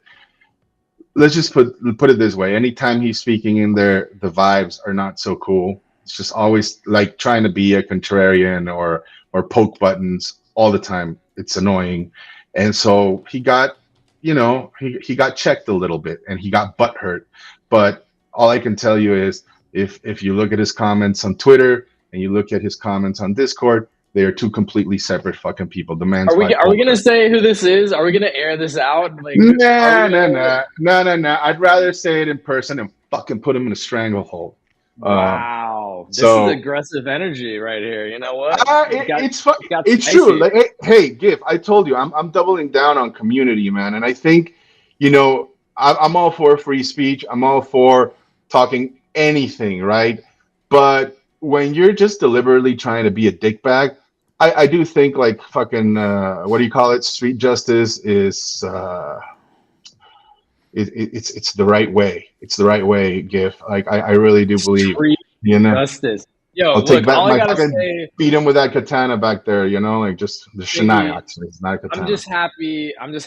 let's just put it this way. Anytime he's speaking in there, the vibes are not so cool. It's just always like trying to be a contrarian or poke buttons all the time. It's annoying. And so he got, he got checked a little bit and he got butthurt. But all I can tell you is if you look at his comments on Twitter and you look at his comments on Discord, they are two completely separate fucking people. The man's. Are we gonna say who this is? Are we gonna air this out? Like, no. I'd rather say it in person and fucking put him in a stranglehold. Wow, this is aggressive energy right here. You know what? It's true. Like, hey, GIF, I told you, I'm doubling down on community, man. And I think, I'm all for free speech. I'm all for talking anything, right? But when you're just deliberately trying to be a dickbag, I do think like fucking what do you call it? Street justice is it's the right way. It's the right way, GIF. Like I really do believe justice. Yo, I'll take back my fucking beat him with that katana back there, like just the shinai. Actually, it's not a katana. I'm just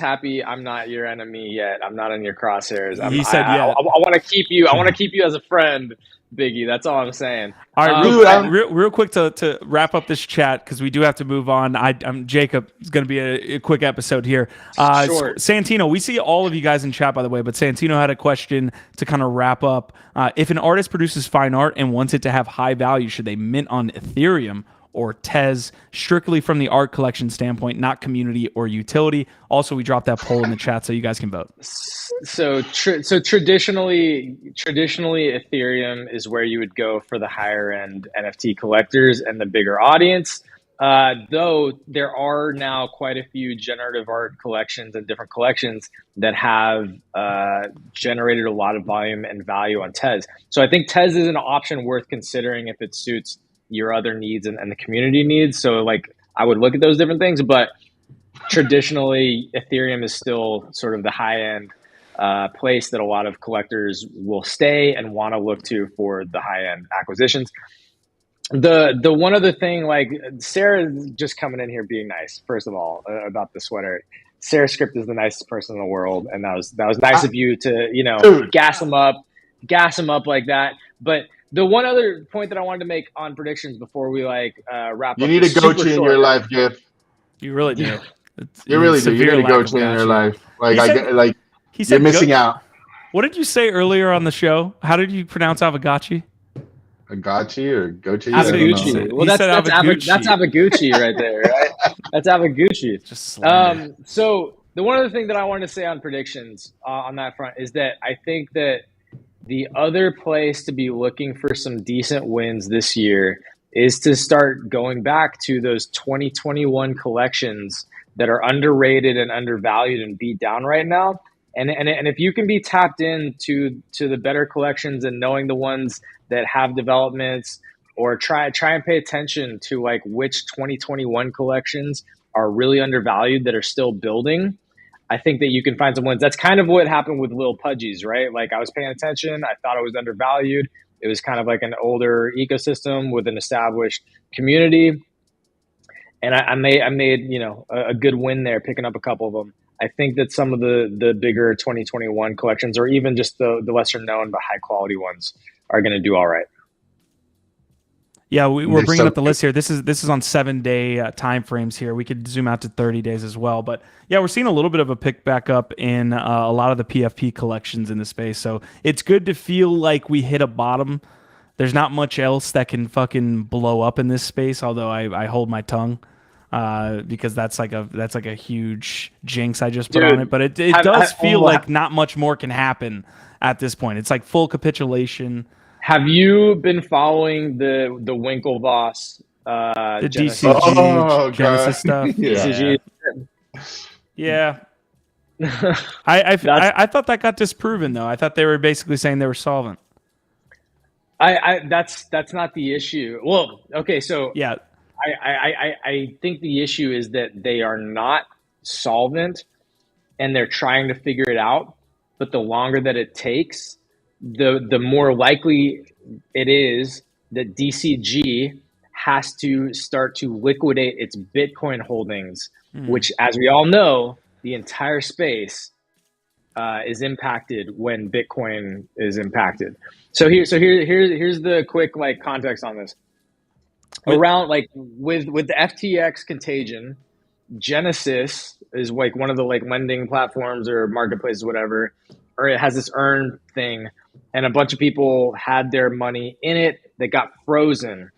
happy. I'm not your enemy yet. I'm not in your crosshairs. He said, "Yeah." I want to keep you. I want to keep you as a friend, Biggie. That's all I'm saying. All right, real quick to wrap up this chat because we do have to move on. I'm Jacob. It's going to be a quick episode here. Sure. Santino, we see all of you guys in chat, by the way, but Santino had a question to kind of wrap up. If an artist produces fine art and wants it to have high value, should they mint on Ethereum or Tez, strictly from the art collection standpoint, not community or utility? Also, we dropped that poll in the chat so you guys can vote. So traditionally Ethereum is where you would go for the higher end NFT collectors and the bigger audience. Though there are now quite a few generative art collections and different collections that have generated a lot of volume and value on Tez. So I think Tez is an option worth considering if it suits your other needs and the community needs. So like I would look at those different things, but traditionally Ethereum is still sort of the high end place that a lot of collectors will stay and want to look to for the high end acquisitions. The one other thing, like Sarah just coming in here being nice, first of all, about the sweater. Sarah Script is the nicest person in the world, and that was nice of you to, you know, gas him up like that. But the one other point that I wanted to make on predictions before we like wrap up. You need a goatee in your life, Giff. You really do. You really do. You need a goatee in your life. Like you're missing out. What did you say earlier on the show? How did you pronounce Avagachi? Agachi or goatee? Avaguchi. Well, that's Avaguchi right there, right? That's Avaguchi. Just so the one other thing that I wanted to say on predictions on that front is that I think that the other place to be looking for some decent wins this year is to start going back to those 2021 collections that are underrated and undervalued and beat down right now. And if you can be tapped into the better collections and knowing the ones that have developments, or try and pay attention to like which 2021 collections are really undervalued that are still building, I think that you can find some wins. That's kind of what happened with Lil Pudgy's, right? Like I was paying attention. I thought it was undervalued. It was kind of like an older ecosystem with an established community. And I made, you know, a good win there, picking up a couple of them. I think that some of the bigger 2021 collections, or even just the lesser known but high quality ones, are going to do all right. Yeah, we're bringing up the list here. This is on 7-day time frames here. We could zoom out to 30 days as well. But yeah, we're seeing a little bit of a pick back up in a lot of the PFP collections in the space. So it's good to feel like we hit a bottom. There's not much else that can fucking blow up in this space, although I hold my tongue. Because that's like a huge jinx I just put on it, but it does feel like not much more can happen at this point. It's like full capitulation. Have you been following the Winklevoss the Genesis? Genesis stuff? Yeah. I thought that got disproven though. I thought they were basically saying they were solvent. That's not the issue. Well, okay, so yeah. I think the issue is that they are not solvent and they're trying to figure it out. But the longer that it takes, the more likely it is that DCG has to start to liquidate its Bitcoin holdings, which, as we all know, the entire space is impacted when Bitcoin is impacted. So here's the quick like context on this. Around like with the FTX contagion, Genesis is like one of the like lending platforms or marketplaces, whatever, or it has this earn thing, and a bunch of people had their money in it that got frozen,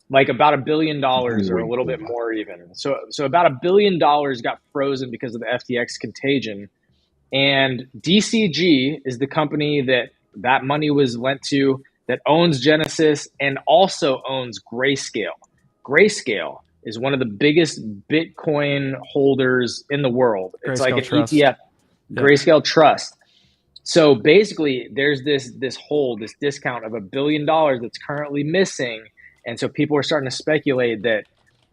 like about $1 billion or a little bit more even. So about $1 billion got frozen because of the FTX contagion, and DCG is the company that money was lent to, that owns Genesis and also owns Grayscale. Grayscale is one of the biggest Bitcoin holders in the world. It's like an ETF, yep. Grayscale Trust. So basically, there's this discount of $1 billion that's currently missing, and so people are starting to speculate that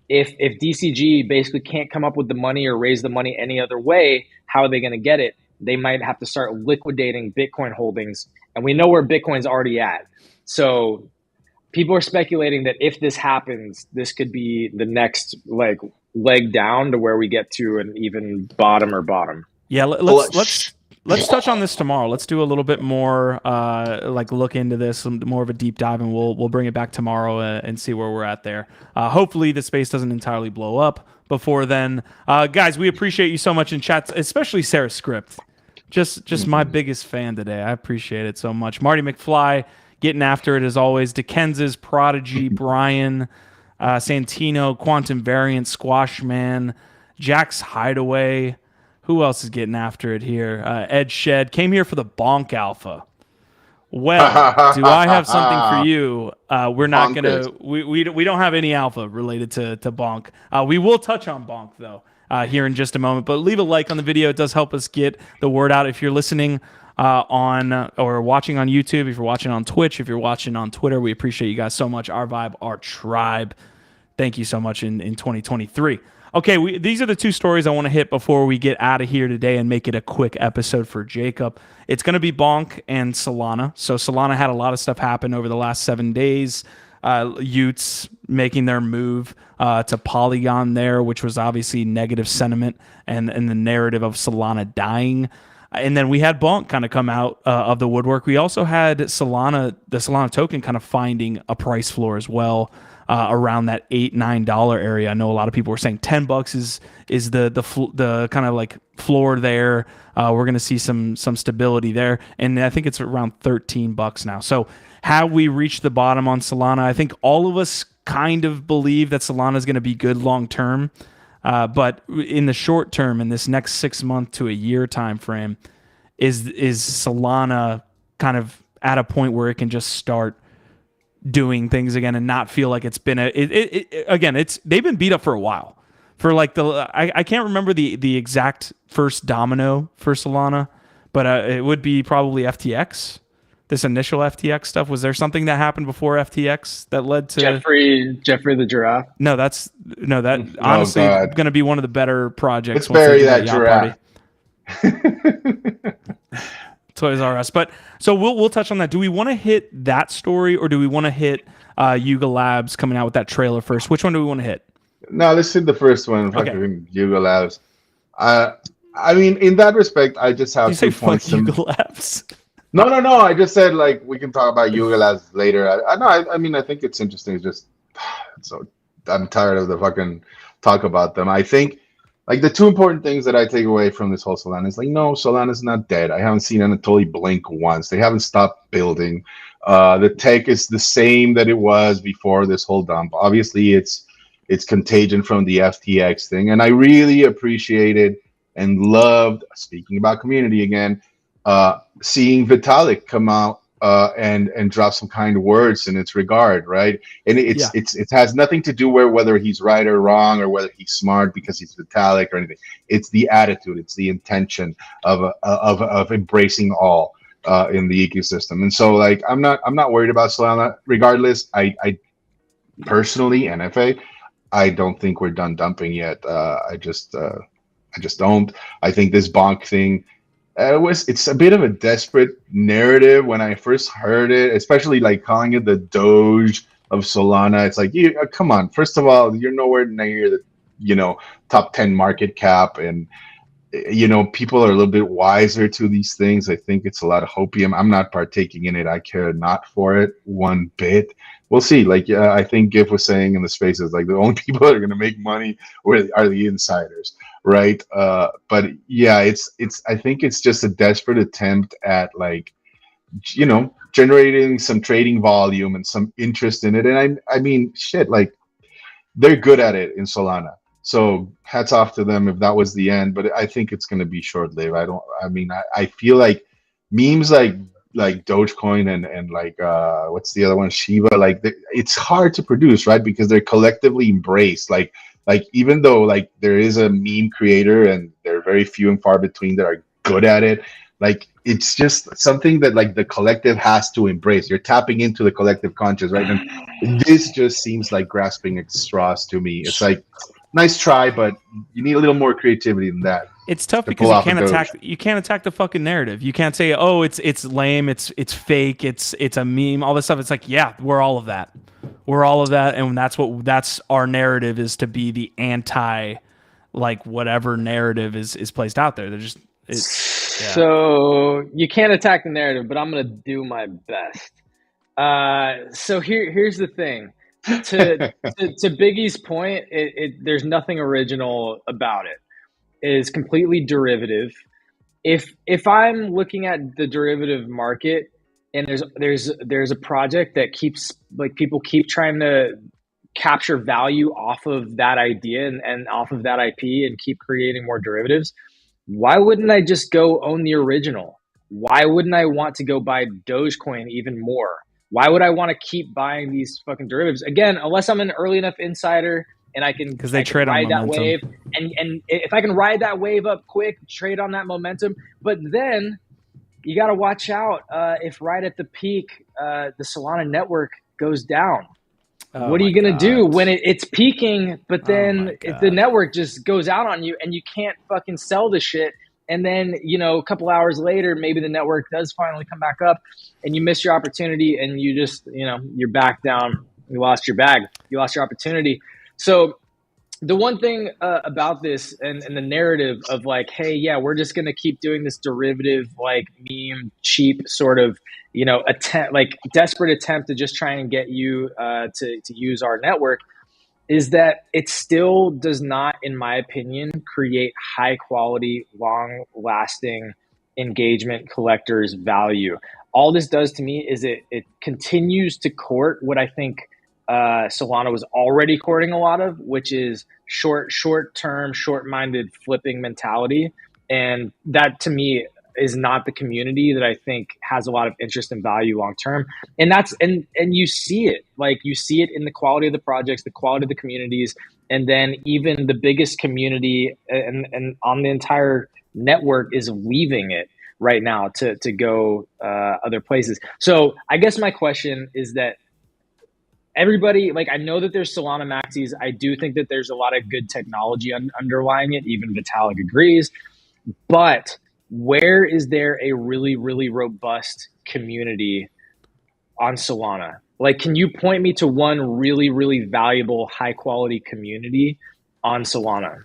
if DCG basically can't come up with the money or raise the money any other way, how are they going to get it? They might have to start liquidating Bitcoin holdings, and we know where Bitcoin's already at. So people are speculating that if this happens, this could be the next like leg down to where we get to an even bottom. Yeah, let's touch on this tomorrow. Let's do a little bit more like look into this, more of a deep dive, and we'll bring it back tomorrow and see where we're at there. Hopefully the space doesn't entirely blow up before then. Guys, we appreciate you so much in chat, especially Sarah Script. Just my biggest fan today. I appreciate it so much. Marty McFly getting after it as always. DeKenz's Prodigy, Brian, Santino, Quantum Variant, Squash Man, Jack's Hideaway. Who else is getting after it here? Ed Shed came here for the Bonk Alpha. Well, do I have something for you? We're not gonna. We don't have any alpha related to Bonk. We will touch on Bonk though here in just a moment. But leave a like on the video. It does help us get the word out. If you're listening on or watching on YouTube, if you're watching on Twitch, if you're watching on Twitter, we appreciate you guys so much. Our vibe, our tribe. Thank you so much in 2023. Okay, these are the two stories I want to hit before we get out of here today and make it a quick episode for Jacob. It's going to be BONK and Solana. So Solana had a lot of stuff happen over the last 7 days. Utes making their move to Polygon there, which was obviously negative sentiment and the narrative of Solana dying. And then we had BONK kind of come out of the woodwork. We also had the Solana token kind of finding a price floor as well. Around that $8-9 area. I know a lot of people were saying $10 is the kind of like floor there. We're going to see some stability there, and I think it's around $13 now. So have we reached the bottom on Solana? I think all of us kind of believe that Solana is going to be good long term, but in the short term, in this next 6 month to a year time frame, is Solana kind of at a point where it can just start doing things again and not feel like it's been they've been beat up for a while for like I can't remember the exact first domino for Solana, but it would be probably FTX, this initial FTX stuff. Was there something that happened before FTX that led to Jeffrey the giraffe? No, that honestly going to be one of the better projects. Let's bury that giraffe. Toys R Us. But so we'll touch on that. Do we want to hit that story, or do we want to hit Yuga Labs coming out with that trailer first? Which one do we want to hit? No, let's hit the first one. Okay. Yuga Labs. I mean, in that respect, I just have 2 points. Yuga Labs. No. I just said like we can talk about Yuga Labs later. I mean, I think it's interesting. It's just so I'm tired of the fucking talk about them. I think. Like the 2 important things that I take away from this whole Solana is like, no, Solana's not dead. I haven't seen Anatoly blink once. They haven't stopped building. The tech is the same that it was before this whole dump. Obviously, it's contagion from the FTX thing, and I really appreciated and loved. Speaking about community again, seeing Vitalik come out and drop some kind words in its regard, right? And it has nothing to do with whether he's right or wrong or whether he's smart because he's Vitalik or anything. It's the attitude, it's the intention of embracing all in the ecosystem. And so, like, I'm not worried about Solana. Regardless, I personally, NFA, I don't think we're done dumping yet. I just don't. I think this BONK thing. It's a bit of a desperate narrative when I first heard it, especially like calling it the Doge of Solana. It's like, come on. First of all, you're nowhere near the, top 10 market cap, and people are a little bit wiser to these things. I think it's a lot of hopium. I'm not partaking in it. I care not for it one bit. We'll see. Like, I think Gif was saying in the spaces, like the only people that are going to make money are the insiders. Right. But yeah, I think it's just a desperate attempt at like, generating some trading volume and some interest in it. And I mean, shit, like they're good at it in Solana. So hats off to them if that was the end, but I think it's going to be short lived. I feel like memes like Dogecoin and like, what's the other one? Shiba, like it's hard to produce, right? Because they're collectively embraced. Like even though like there is a meme creator and they're very few and far between that are good at it, like it's just something that like the collective has to embrace. You're tapping into the collective conscious, right? And this just seems like grasping at straws to me. It's like nice try, but you need a little more creativity than that. It's tough because you can't attack the fucking narrative. You can't say, oh, it's lame, it's fake, it's a meme, all this stuff. It's like, yeah, we're all of that. We're all of that, and that's our narrative, is to be the anti, like whatever narrative is placed out there. So you can't attack the narrative, but I'm gonna do my best. So here's the thing. To Biggie's point, there's nothing original about it. It is completely derivative. If I'm looking at the derivative market, and there's a project that keeps, like, people keep trying to capture value off of that idea and off of that IP and keep creating more derivatives, why wouldn't I just go own the original? Why wouldn't I want to go buy Dogecoin even more? Why would I want to keep buying these fucking derivatives? Again, unless I'm an early enough insider and I can ride that wave. And if I can ride that wave up quick, trade on that momentum. But then you got to watch out if right at the peak, the Solana network goes down. What are you going to do when it's peaking, but then if the network just goes out on you and you can't fucking sell the shit? And then, you know, a couple hours later, maybe the network does finally come back up and you miss your opportunity and you just, you know, you're back down. You lost your bag. You lost your opportunity. So the one thing about this and the narrative of like, hey, yeah, we're just going to keep doing this derivative, like meme, cheap sort of, you know, attempt, like desperate attempt to just try and get you to use our network, is that it still does not, in my opinion, create high quality, long lasting engagement collectors value. All this does to me is it continues to court what I think Solana was already courting a lot of, which is short-term, short-minded flipping mentality. And that to me is not the community that I think has a lot of interest and value long-term. And that's, and you see it, like you see it in the quality of the projects, the quality of the communities, and then even the biggest community and on the entire network is leaving it right now to go other places. So I guess my question is that everybody, like, I know that there's Solana maxis. I do think that there's a lot of good technology underlying it. Even Vitalik agrees. But where is there a really, really robust community on Solana? Like, can you point me to one really, really valuable, high quality community on Solana?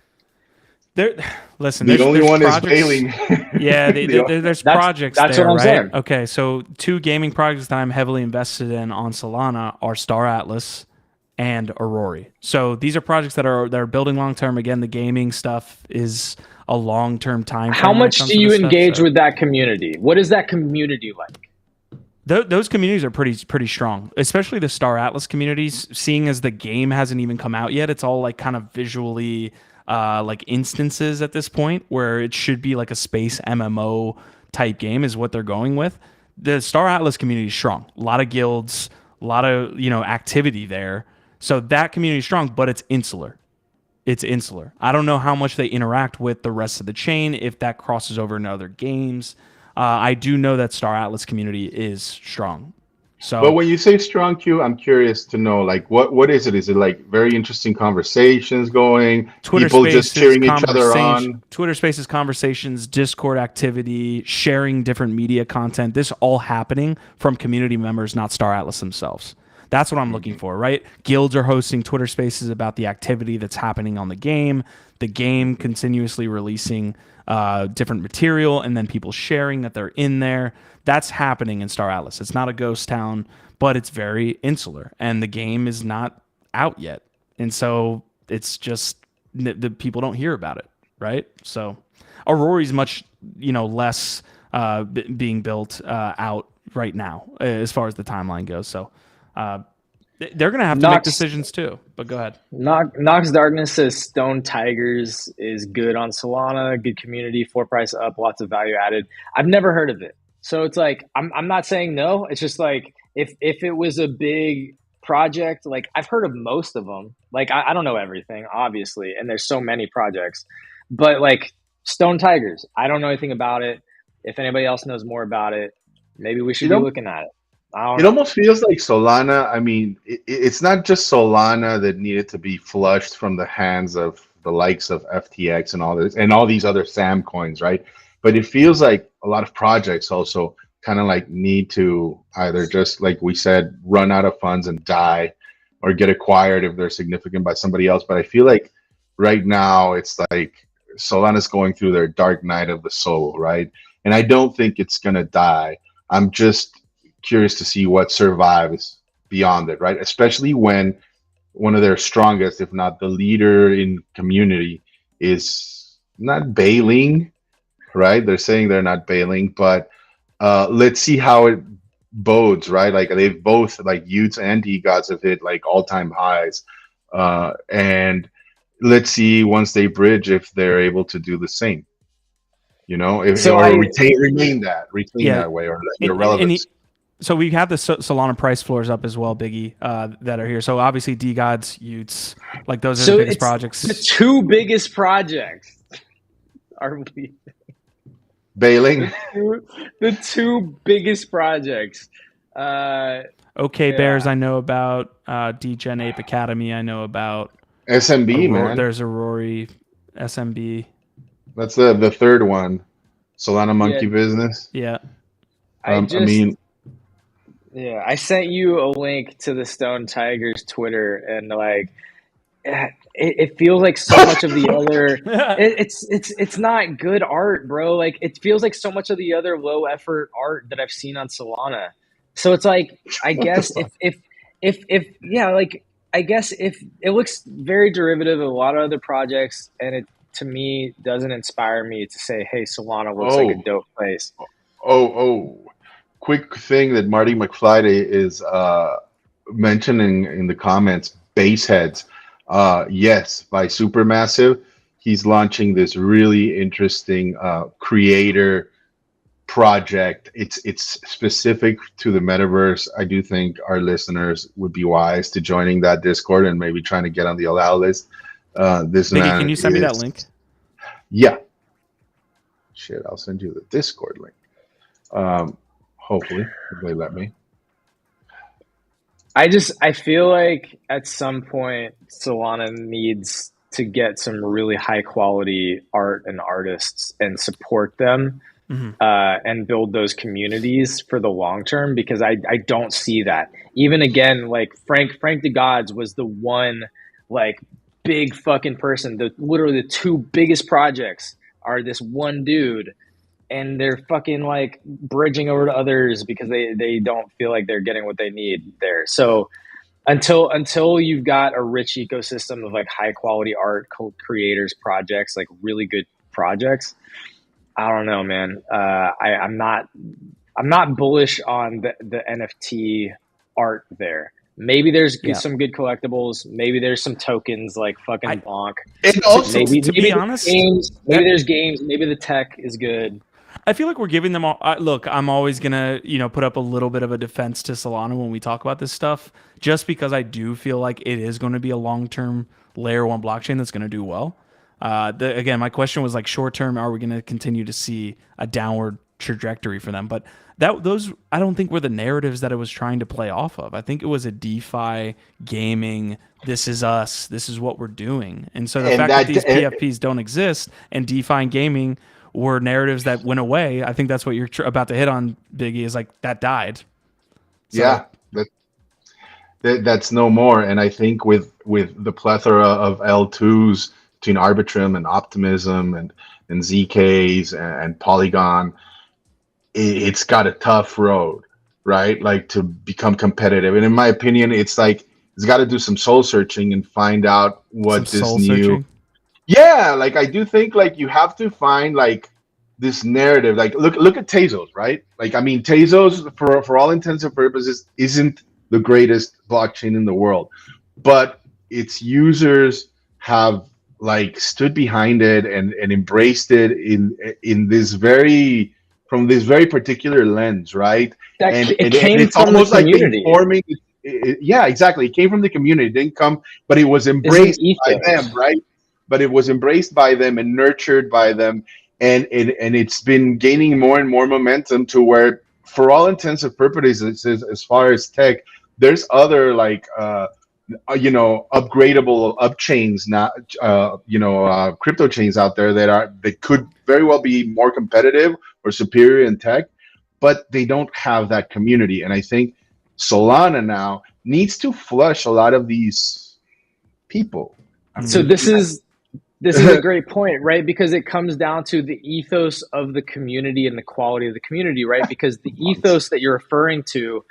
Listen, the only one projects, is failing. Yeah, there's projects that's there, what I'm right? saying. Okay, so 2 gaming projects that I'm heavily invested in on Solana are Star Atlas and Aurora. So these are projects that are building long term. Again, the gaming stuff is a long term time frame. How much do you engage with that community? What is that community like? Those communities are pretty strong, especially the Star Atlas communities. Seeing as the game hasn't even come out yet, it's all like kind of visually like instances at this point, where it should be like a space MMO type game is what they're going with. The Star Atlas community is strong. A lot of guilds, a lot of, you know, activity there. So that community is strong, but it's insular. It's insular. I don't know how much they interact with the rest of the chain, if that crosses over into other games. I do know that Star Atlas community is strong. So, but when you say strong, Q, I'm curious to know, like, what is it? Is it like very interesting conversations going? Twitter people Spaces, just cheering each other on? Twitter Spaces conversations, Discord activity, sharing different media content. This all happening from community members, not Star Atlas themselves. That's what I'm looking for, right? Guilds are hosting Twitter Spaces about the activity that's happening on the game continuously releasing different material, and then people sharing that they're in there. That's happening in Star Atlas. It's not a ghost town, but it's very insular, and the game is not out yet. And so it's just the people don't hear about it, right? So Aurora's much, you know, less being built out right now as far as the timeline goes. So they're going to have to make decisions too. But go ahead. Nox Darkness says Stone Tigers is good on Solana, good community, floor price up, lots of value added. I've never heard of it. So it's like, I'm not saying no. It's just like, if it was a big project, like I've heard of most of them. Like I don't know everything, obviously, and there's so many projects. But like Stone Tigers, I don't know anything about it. If anybody else knows more about it, maybe we should be looking at it. It almost feels like Solana. I mean, it's not just Solana that needed to be flushed from the hands of the likes of FTX and all this and all these other SAM coins, right? But it feels like a lot of projects also kind of like need to either just, like we said, run out of funds and die, or get acquired if they're significant by somebody else. But I feel like right now it's like Solana's going through their dark night of the soul, right? And I don't think it's gonna die. I'm just curious to see what survives beyond it, right? Especially when one of their strongest, if not the leader in community, is not bailing, right? They're saying they're not bailing, but let's see how it bodes, right? Like they've both, like Utes and DeGods, have hit like all-time highs, and let's see once they bridge if they're able to do the same. You know, retain that way, or the relevance. So we have the Solana price floors up as well, Biggie, that are here. So obviously DeGods, Utes, like those are the biggest projects. The 2 biggest projects are we? Bailing. The two biggest projects. Okay, Yeah. Bears, I know about. DGen Ape Academy, I know about. SMB, man. There's Aurori, SMB. That's the third one. Solana Monkey Yeah. Business. Yeah. I mean, yeah, I sent you a link to the Stone Tigers Twitter, and like, it feels like so much of the other. It's not good art, bro. Like, it feels like so much of the other low effort art that I've seen on Solana. So it's like, I guess if yeah, like, I guess if it looks very derivative of a lot of other projects, and it to me doesn't inspire me to say, hey, Solana looks like a dope place. Quick thing that Marty McFly is mentioning in the comments, Baseheads. Yes, by Supermassive, he's launching this really interesting creator project. It's specific to the metaverse. I do think our listeners would be wise to joining that Discord and maybe trying to get on the allow list. This Biggie, man can you send me that link? Yeah. Shit, I'll send you the Discord link. Hopefully, if they let me. I feel like at some point Solana needs to get some really high quality art and artists and support them, and build those communities for the long term, because I don't see that. Even again, like Frank DeGods was the one like big fucking person. Literally the two biggest projects are this one dude, and they're fucking like bridging over to others because they don't feel like they're getting what they need there. So until you've got a rich ecosystem of like high quality art creators, projects, like really good projects, I don't know, man. I'm not bullish on the NFT art there. Maybe there's some good collectibles. Maybe there's some tokens like fucking BONK. And also, maybe be honest, maybe there's games. Maybe the tech is good. I feel like we're giving them all. Look, I'm always gonna, put up a little bit of a defense to Solana when we talk about this stuff, just because I do feel like it is going to be a long-term layer one blockchain that's going to do well. Again, my question was like short-term, are we going to continue to see a downward trajectory for them? But those I don't think were the narratives that it was trying to play off of. I think it was a DeFi gaming. This is us. This is what we're doing. And so the fact that these PFPs don't exist and DeFi and gaming were narratives that went away, I think that's what you're about to hit on, Biggie, is like that died. So, yeah, that's no more. And I think with the plethora of L2s between Arbitrum and Optimism and ZKs and Polygon, it's got a tough road, right? Like to become competitive. And in my opinion, it's like it's got to do some soul searching and find out what this new. Yeah, like I do think like you have to find like this narrative. Like look at Tezos, right? Like I mean, Tezos for all intents and purposes isn't the greatest blockchain in the world, but its users have like stood behind it and embraced it in this very from this very particular lens, right? And it's almost like informing. Yeah, exactly. It came from the community. It didn't come, but it was embraced by them, right? But it was embraced by them and nurtured by them, and it's been gaining more and more momentum to where, for all intents and purposes, as far as tech, there's other like upgradable upchains now, crypto chains out there that could very well be more competitive or superior in tech, but they don't have that community. And I think Solana now needs to flush a lot of these people. So this is a great point, right? Because it comes down to the ethos of the community and the quality of the community, right? Because the ethos that you're referring to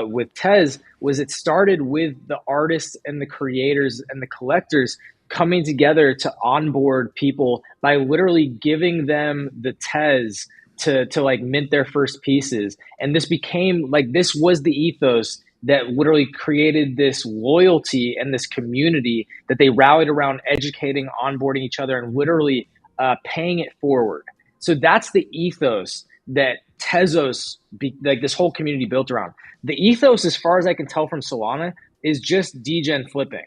with Tez was it started with the artists and the creators and the collectors coming together to onboard people by literally giving them the Tez to like mint their first pieces. And this became like, this was the ethos that literally created this loyalty and this community that they rallied around, educating, onboarding each other, and literally paying it forward. So that's the ethos that Tezos, like this whole community built around. The ethos, as far as I can tell from Solana, is just degen flipping.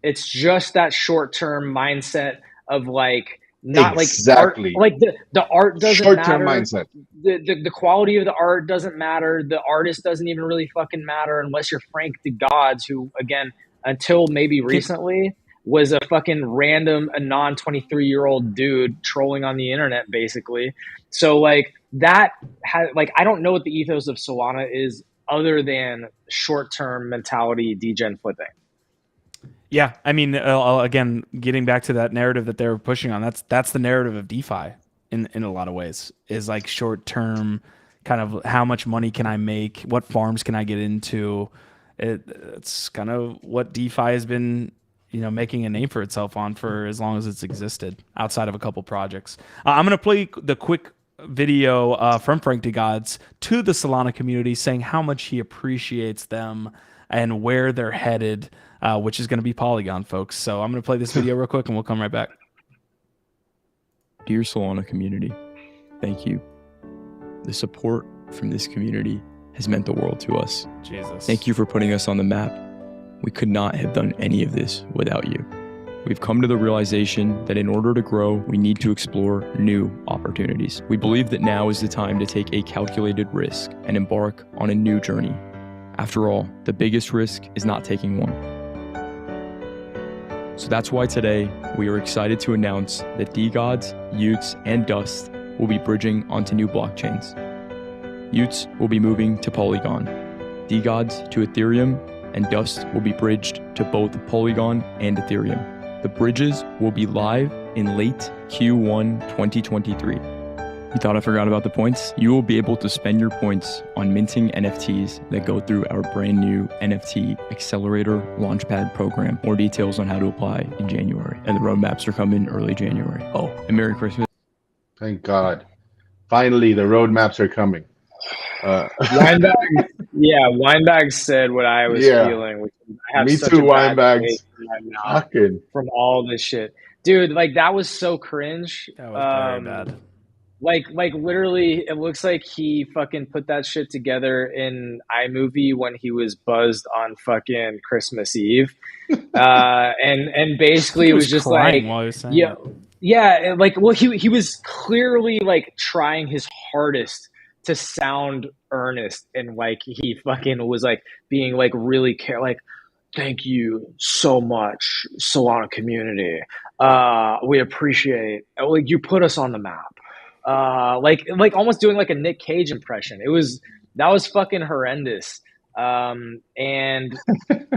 It's just that short-term mindset of like, not exactly. like art, like the art doesn't Short-term matter. mindset. The quality of the art doesn't matter. The artist doesn't even really fucking matter unless you're Frank DeGods, who again, until maybe recently, was a fucking random, a non-23-year-old dude trolling on the internet, basically. So like that has, like, I don't know what the ethos of Solana is other than short-term mentality, degen flipping. Yeah, I mean, again, getting back to that narrative that they were pushing on, that's the narrative of DeFi in a lot of ways, is like short-term, kind of how much money can I make, what farms can I get into. It's kind of what DeFi has been, making a name for itself on for as long as it's existed, outside of a couple projects. I'm going to play the quick video from Frank DeGods to the Solana community saying how much he appreciates them and where they're headed, which is going to be Polygon, folks. So I'm going to play this video real quick and we'll come right back. Dear Solana community, thank you. The support from this community has meant the world to us. Jesus. Thank you for putting us on the map. We could not have done any of this without you. We've come to the realization that in order to grow, we need to explore new opportunities. We believe that now is the time to take a calculated risk and embark on a new journey. After all, the biggest risk is not taking one. So that's why today we are excited to announce that DeGods, Utes, and Dust will be bridging onto new blockchains. Utes will be moving to Polygon, DeGods to Ethereum, and Dust will be bridged to both Polygon and Ethereum. The bridges will be live in late Q1 2023. You thought I forgot about the points? You will be able to spend your points on minting NFTs that go through our brand new NFT Accelerator Launchpad program. More details on how to apply in January. And the roadmaps are coming early January. Oh, and Merry Christmas. Thank God. Finally, the roadmaps are coming. Weinbag said what I was feeling. Which I have Me such too, a bad Weinbags. taste in my mouth from all this shit. Dude, like that was so cringe. That was very bad. Like literally, it looks like he fucking put that shit together in iMovie when he was buzzed on fucking Christmas Eve, and basically it was just like, while he was saying yeah, like, well, he was clearly like trying his hardest to sound earnest, and like he fucking was like being like really like, thank you so much, Solana community. We appreciate, like, you put us on the map. Like almost doing like a Nick Cage impression. That was fucking horrendous. And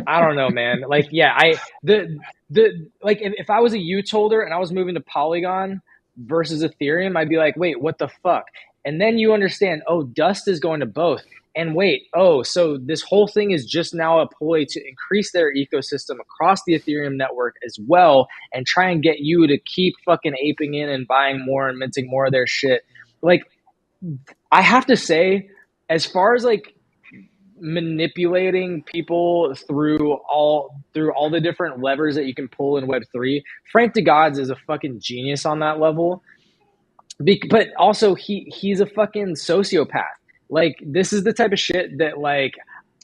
I don't know, man. Like, yeah, like if I was a Utes holder and I was moving to Polygon versus Ethereum, I'd be like, wait, what the fuck? And then you understand, oh, Dust is going to both. And wait, oh, so this whole thing is just now a ploy to increase their ecosystem across the Ethereum network as well, and try and get you to keep fucking aping in and buying more and minting more of their shit. Like, I have to say, as far as like manipulating people through all the different levers that you can pull in Web3, Frank DeGods is a fucking genius on that level. But also he's a fucking sociopath. Like, this is the type of shit that, like,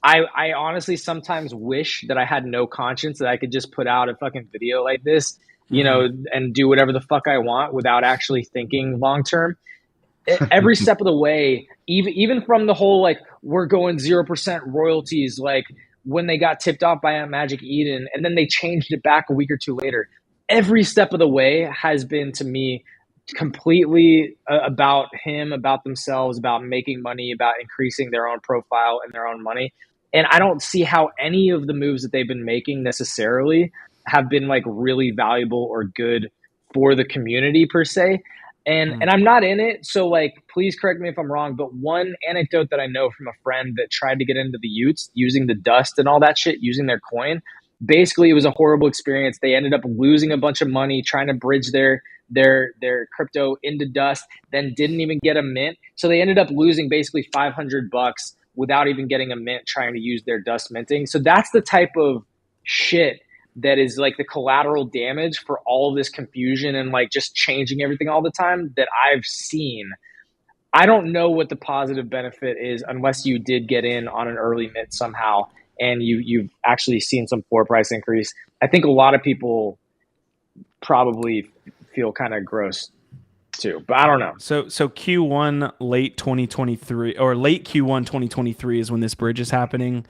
I honestly sometimes wish that I had no conscience, that I could just put out a fucking video like this, you know, and do whatever the fuck I want without actually thinking long term. Every step of the way, even from the whole, like, we're going 0% royalties, like when they got tipped off by Magic Eden, and then they changed it back a week or two later. Every step of the way has been, to me, completely about him, about themselves, about making money, about increasing their own profile and their own money. And I don't see how any of the moves that they've been making necessarily have been like really valuable or good for the community per se. And I'm not in it, so like, please correct me if I'm wrong, but one anecdote that I know from a friend that tried to get into the Utes using the Dust and all that shit, using their coin, basically it was a horrible experience. They ended up losing a bunch of money trying to bridge their crypto into Dust, then didn't even get a mint. So they ended up losing basically $500 without even getting a mint trying to use their Dust minting. So that's the type of shit that is like the collateral damage for all of this confusion and like just changing everything all the time that I've seen. I don't know what the positive benefit is unless you did get in on an early mint somehow and you've actually seen some floor price increase. I think a lot of people probably feel kind of gross too, but I don't know. So Q1 late 2023 or late Q1 2023 is when this bridge is happening.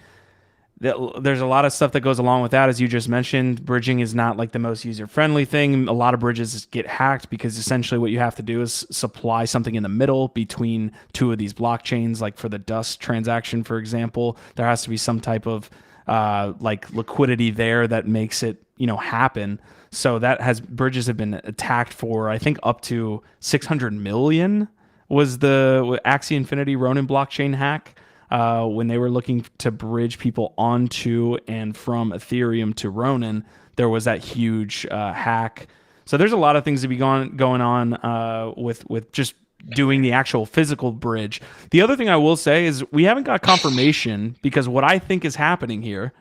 There's a lot of stuff that goes along with that, as you just mentioned. Bridging is not like the most user-friendly thing. A lot of bridges get hacked because essentially what you have to do is supply something in the middle between two of these blockchains. Like for the Dust transaction, for example, there has to be some type of like liquidity there that makes it, happen. So bridges have been attacked for, I think, up to 600 million was the Axie Infinity Ronin blockchain hack. When they were looking to bridge people onto and from Ethereum to Ronin, there was that huge hack. So there's a lot of things to be going on with just doing the actual physical bridge. The other thing I will say is we haven't got confirmation, because what I think is happening here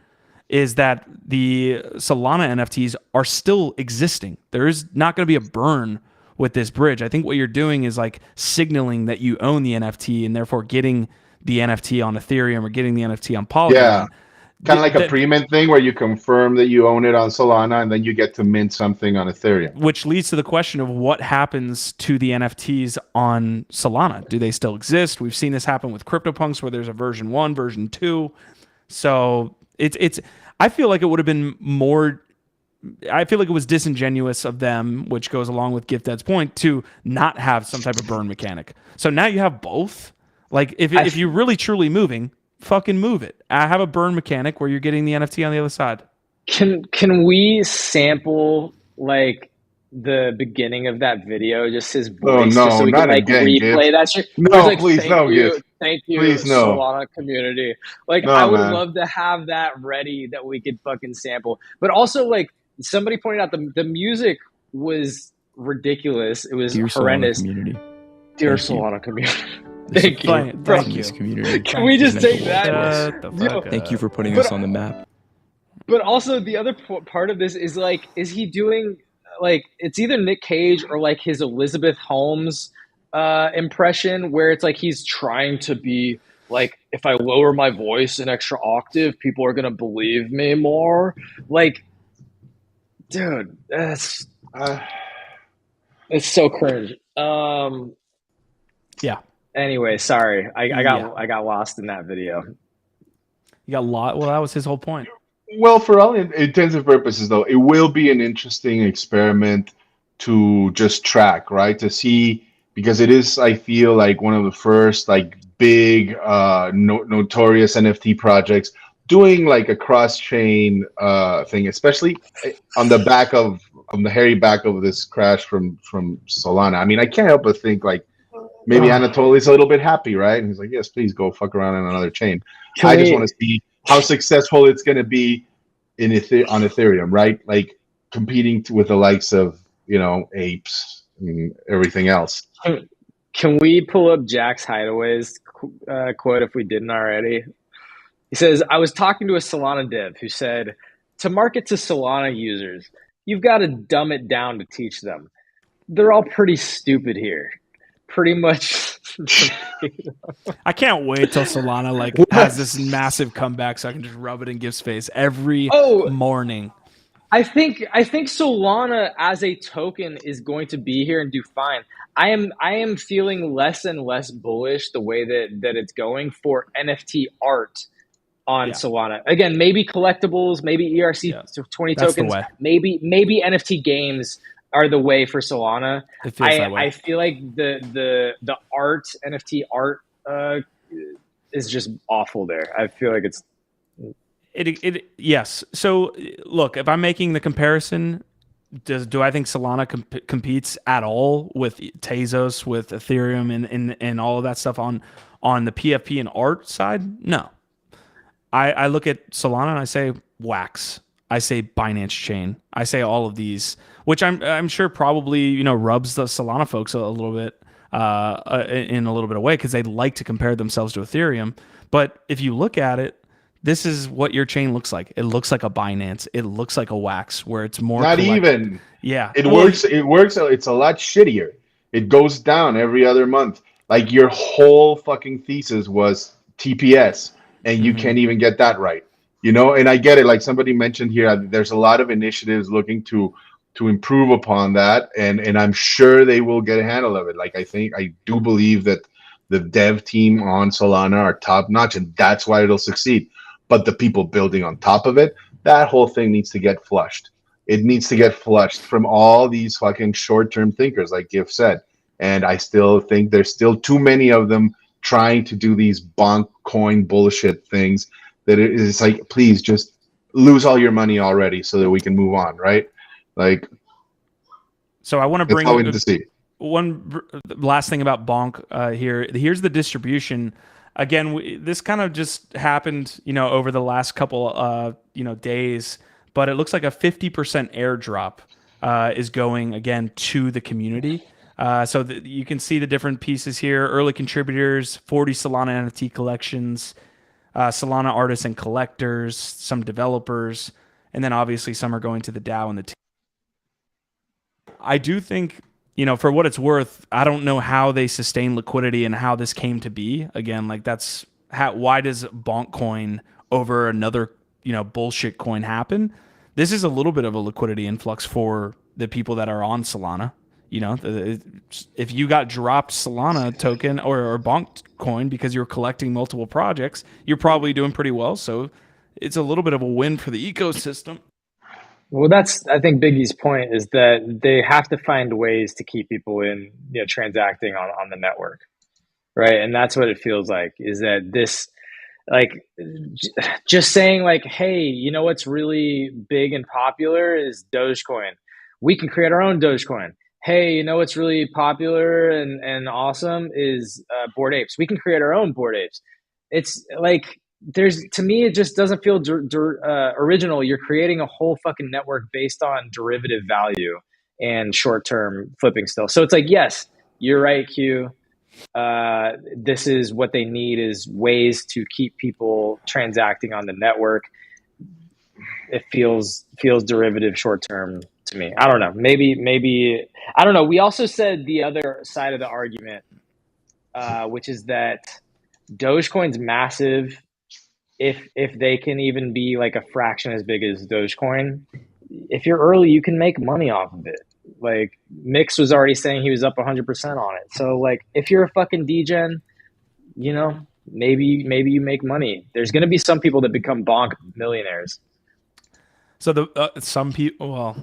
is that the Solana NFTs are still existing. There is not going to be a burn with this bridge. I think what you're doing is like signaling that you own the NFT and therefore getting the NFT on Ethereum or getting the NFT on Polygon. Yeah, kind of like a pre-mint thing where you confirm that you own it on Solana and then you get to mint something on Ethereum. Which leads to the question of what happens to the NFTs on Solana. Do they still exist? We've seen this happen with CryptoPunks where there's a version 1, version 2. So it's I feel like it would have been more, I feel like it was disingenuous of them, which goes along with GiftEd's point, to not have some type of burn mechanic. So now you have both. Like if you're really truly moving, fucking move it. I have a burn mechanic where you're getting the NFT on the other side. Can we sample like the beginning of that video, just his voice, just so we can like replay that shit? No, like, please, thank you, please, no. Solana community. Like, I would love to have that ready that we could fucking sample. But also, like, somebody pointed out the music was ridiculous. It was horrendous. Dear Solana community. Thank you. Thank you. Community. Can we just take that? Thank you for putting us on the map. But also, the other part of this is like, is he doing like, it's either Nick Cage or like his Elizabeth Holmes impression, where it's like he's trying to be like, if I lower my voice an extra octave, people are gonna believe me more. Like, dude, that's it's so cringe. Yeah. Anyway, sorry, I got lost in that video. You got lost. Well, that was his whole point. Well, for all intents and purposes, though, it will be an interesting experiment to just track, right? To see, because it is, I feel like, one of the first like big, notorious NFT projects doing like a cross-chain thing, especially on the back of the hairy back of this crash from Solana. I mean, I can't help but think like maybe Anatoly's a little bit happy, right? And he's like, yes, please go fuck around on another chain. I just want to see how successful it's going to be on Ethereum, right? Like competing with the likes of, apes and everything else. Can we pull up Jack's Hideaway's quote if we didn't already? He says, I was talking to a Solana dev who said, to market to Solana users, you've got to dumb it down to teach them. They're all pretty stupid here. Pretty much. I can't wait till Solana has this massive comeback so I can just rub it in Gift's face every morning. I think Solana as a token is going to be here and do fine. I am feeling less and less bullish the way that it's going for NFT art on Solana. Again, maybe collectibles, maybe ERC 20 tokens, maybe NFT games are the way for Solana. I feel like the art, NFT art is just awful there. I feel like it's yes. So look, if I'm making the comparison, do I think Solana competes at all with Tezos, with Ethereum, and all of that stuff on the PFP and art side? No. I look at Solana and I say Wax. I say Binance Chain. I say all of these, which I'm sure probably rubs the Solana folks a little bit in a little bit of way because they like to compare themselves to Ethereum. But if you look at it, this is what your chain looks like. It looks like a Binance. It looks like a Wax, where it's more not even. Yeah, it works. It works. It's a lot shittier. It goes down every other month. Like your whole fucking thesis was TPS, and you can't even get that right. And I get it. Like somebody mentioned here, there's a lot of initiatives looking to to improve upon that, and I'm sure they will get a handle of it. Like I do believe that the dev team on Solana are top notch, and that's why it'll succeed. But the people building on top of it, that whole thing needs to get flushed. It needs to get flushed from all these fucking short-term thinkers, like Gif said. And I still think there's still too many of them trying to do these BONK Coin bullshit things that it is like, please just lose all your money already so that we can move on, right? Like, so I want to bring all we need to see. One last thing about BONK here. Here's the distribution. Again, this kind of just happened, over the last couple, days. But it looks like a 50% airdrop is going again to the community. So you can see the different pieces here. Early contributors, 40 Solana NFT collections, Solana artists and collectors, some developers, and then obviously some are going to the DAO and the team. I do think, for what it's worth, I don't know how they sustain liquidity and how this came to be. Again, like why does BONK Coin over another, bullshit coin happen? This is a little bit of a liquidity influx for the people that are on Solana. If you got dropped Solana token or BONK Coin because you're collecting multiple projects, you're probably doing pretty well. So it's a little bit of a win for the ecosystem. Well, I think Biggie's point is that they have to find ways to keep people in, transacting on the network, right? And that's what it feels like, is that this, like, just saying like, hey, what's really big and popular is Dogecoin. We can create our own Dogecoin. Hey, what's really popular and awesome is Bored Apes. We can create our own Bored Apes. It's like, to me, it just doesn't feel original. You're creating a whole fucking network based on derivative value and short-term flipping still. So it's like, yes, you're right, Q. This is what they need, is ways to keep people transacting on the network. It feels derivative short-term to me. I don't know. Maybe I don't know. We also said the other side of the argument, which is that Dogecoin's massive. If they can even be like a fraction as big as Dogecoin, if you're early, you can make money off of it. Like Mix was already saying he was up 100% on it. So like, if you're a fucking degen, maybe you make money. There's going to be some people that become BONK millionaires. So some people, well,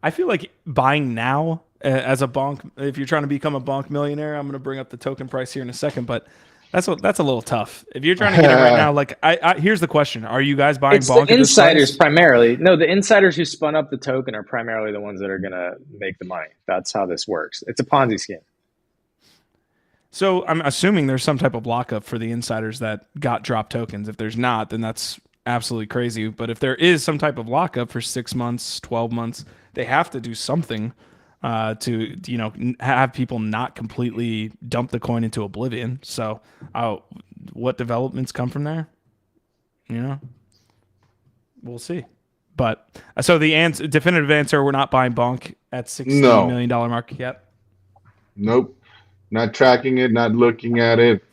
I feel like buying now as a BONK, if you're trying to become a BONK millionaire, I'm going to bring up the token price here in a second, but that's a little tough. If you're trying to get it right now, like here's the question: are you guys buying BONK? The insiders primarily. No, the insiders who spun up the token are primarily the ones that are going to make the money. That's how this works. It's a Ponzi scheme. So I'm assuming there's some type of lockup for the insiders that got dropped tokens. If there's not, then that's absolutely crazy. But if there is some type of lockup for 6 months, 12 months, they have to do something to have people not completely dump the coin into oblivion. So what developments come from there, we'll see. But so the definitive answer, we're not buying BONK at $60 million market cap. Nope, not tracking it, not looking at it.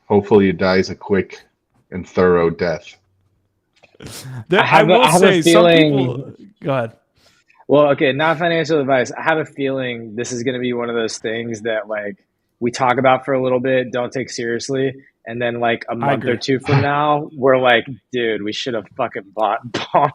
Hopefully it dies a quick and thorough death. I will say some people, go ahead. Well, okay, not financial advice. I have a feeling this is going to be one of those things that like we talk about for a little bit, don't take seriously, and then like a month or two from now, we're like, dude, we should have fucking bought BONK.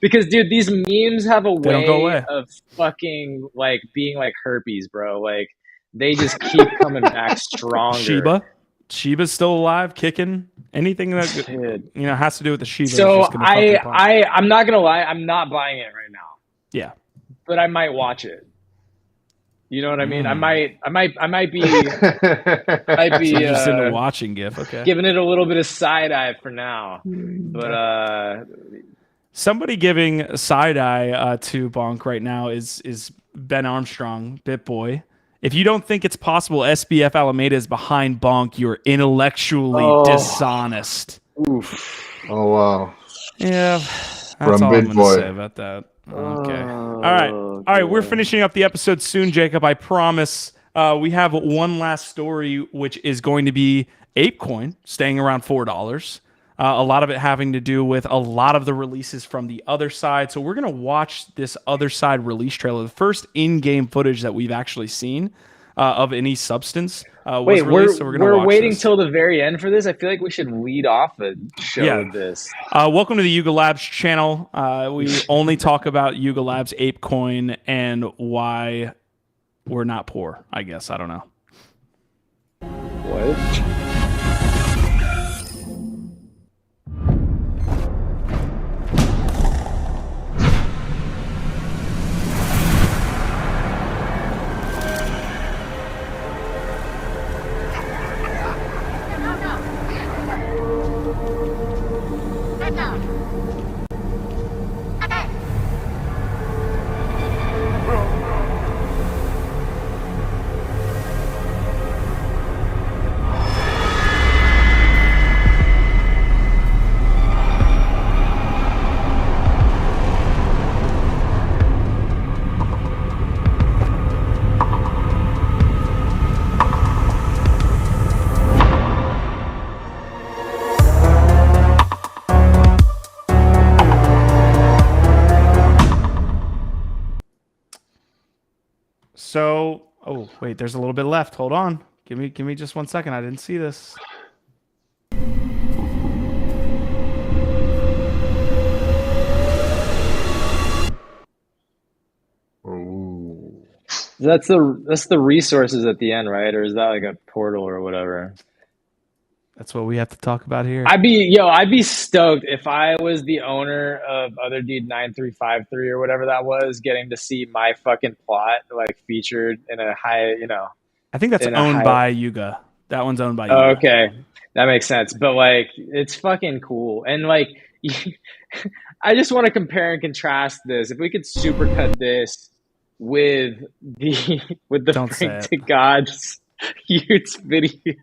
Because, dude, these memes have a way of fucking like being like herpes, bro. Like they just keep coming back stronger. Shiba's still alive, kicking. Anything that has to do with the Shiba. So I'm not gonna lie, I'm not buying it right now. Yeah, but I might watch it. You know what I mean? I might be just into watching GIF. Okay, giving it a little bit of side eye for now. But somebody giving side eye to BONK right now is Ben Armstrong, BitBoy. If you don't think it's possible SBF Alameda is behind BONK, you're intellectually dishonest. Oof. Oh wow. Yeah, that's all I'm going to say about that. Okay. All right. We're finishing up the episode soon, Jacob. I promise. We have one last story, which is going to be ApeCoin staying around $4. A lot of it having to do with a lot of the releases from the Otherside. So we're going to watch this Otherside release trailer, the first in-game footage that we've actually seen of any substance. Wait, released, so we're waiting till the very end for this? I feel like we should lead off a show with this. Welcome to the Yuga Labs channel. We only talk about Yuga Labs Ape Coin and why we're not poor, I guess. I don't know. What? So, oh wait, there's a little bit left. Hold on. Give me just 1 second. I didn't see this. Ooh. That's the resources at the end, right? Or is that like a portal or whatever? That's what we have to talk about here. I'd be stoked if I was the owner of Other Dude 9353 or whatever that was, getting to see my fucking plot like featured in a high, I think that's owned by Yuga. That one's owned by Yuga. Oh, okay, that makes sense. But like, it's fucking cool, and like, I just want to compare and contrast this. If we could supercut this with the Frank DeGods Utes video,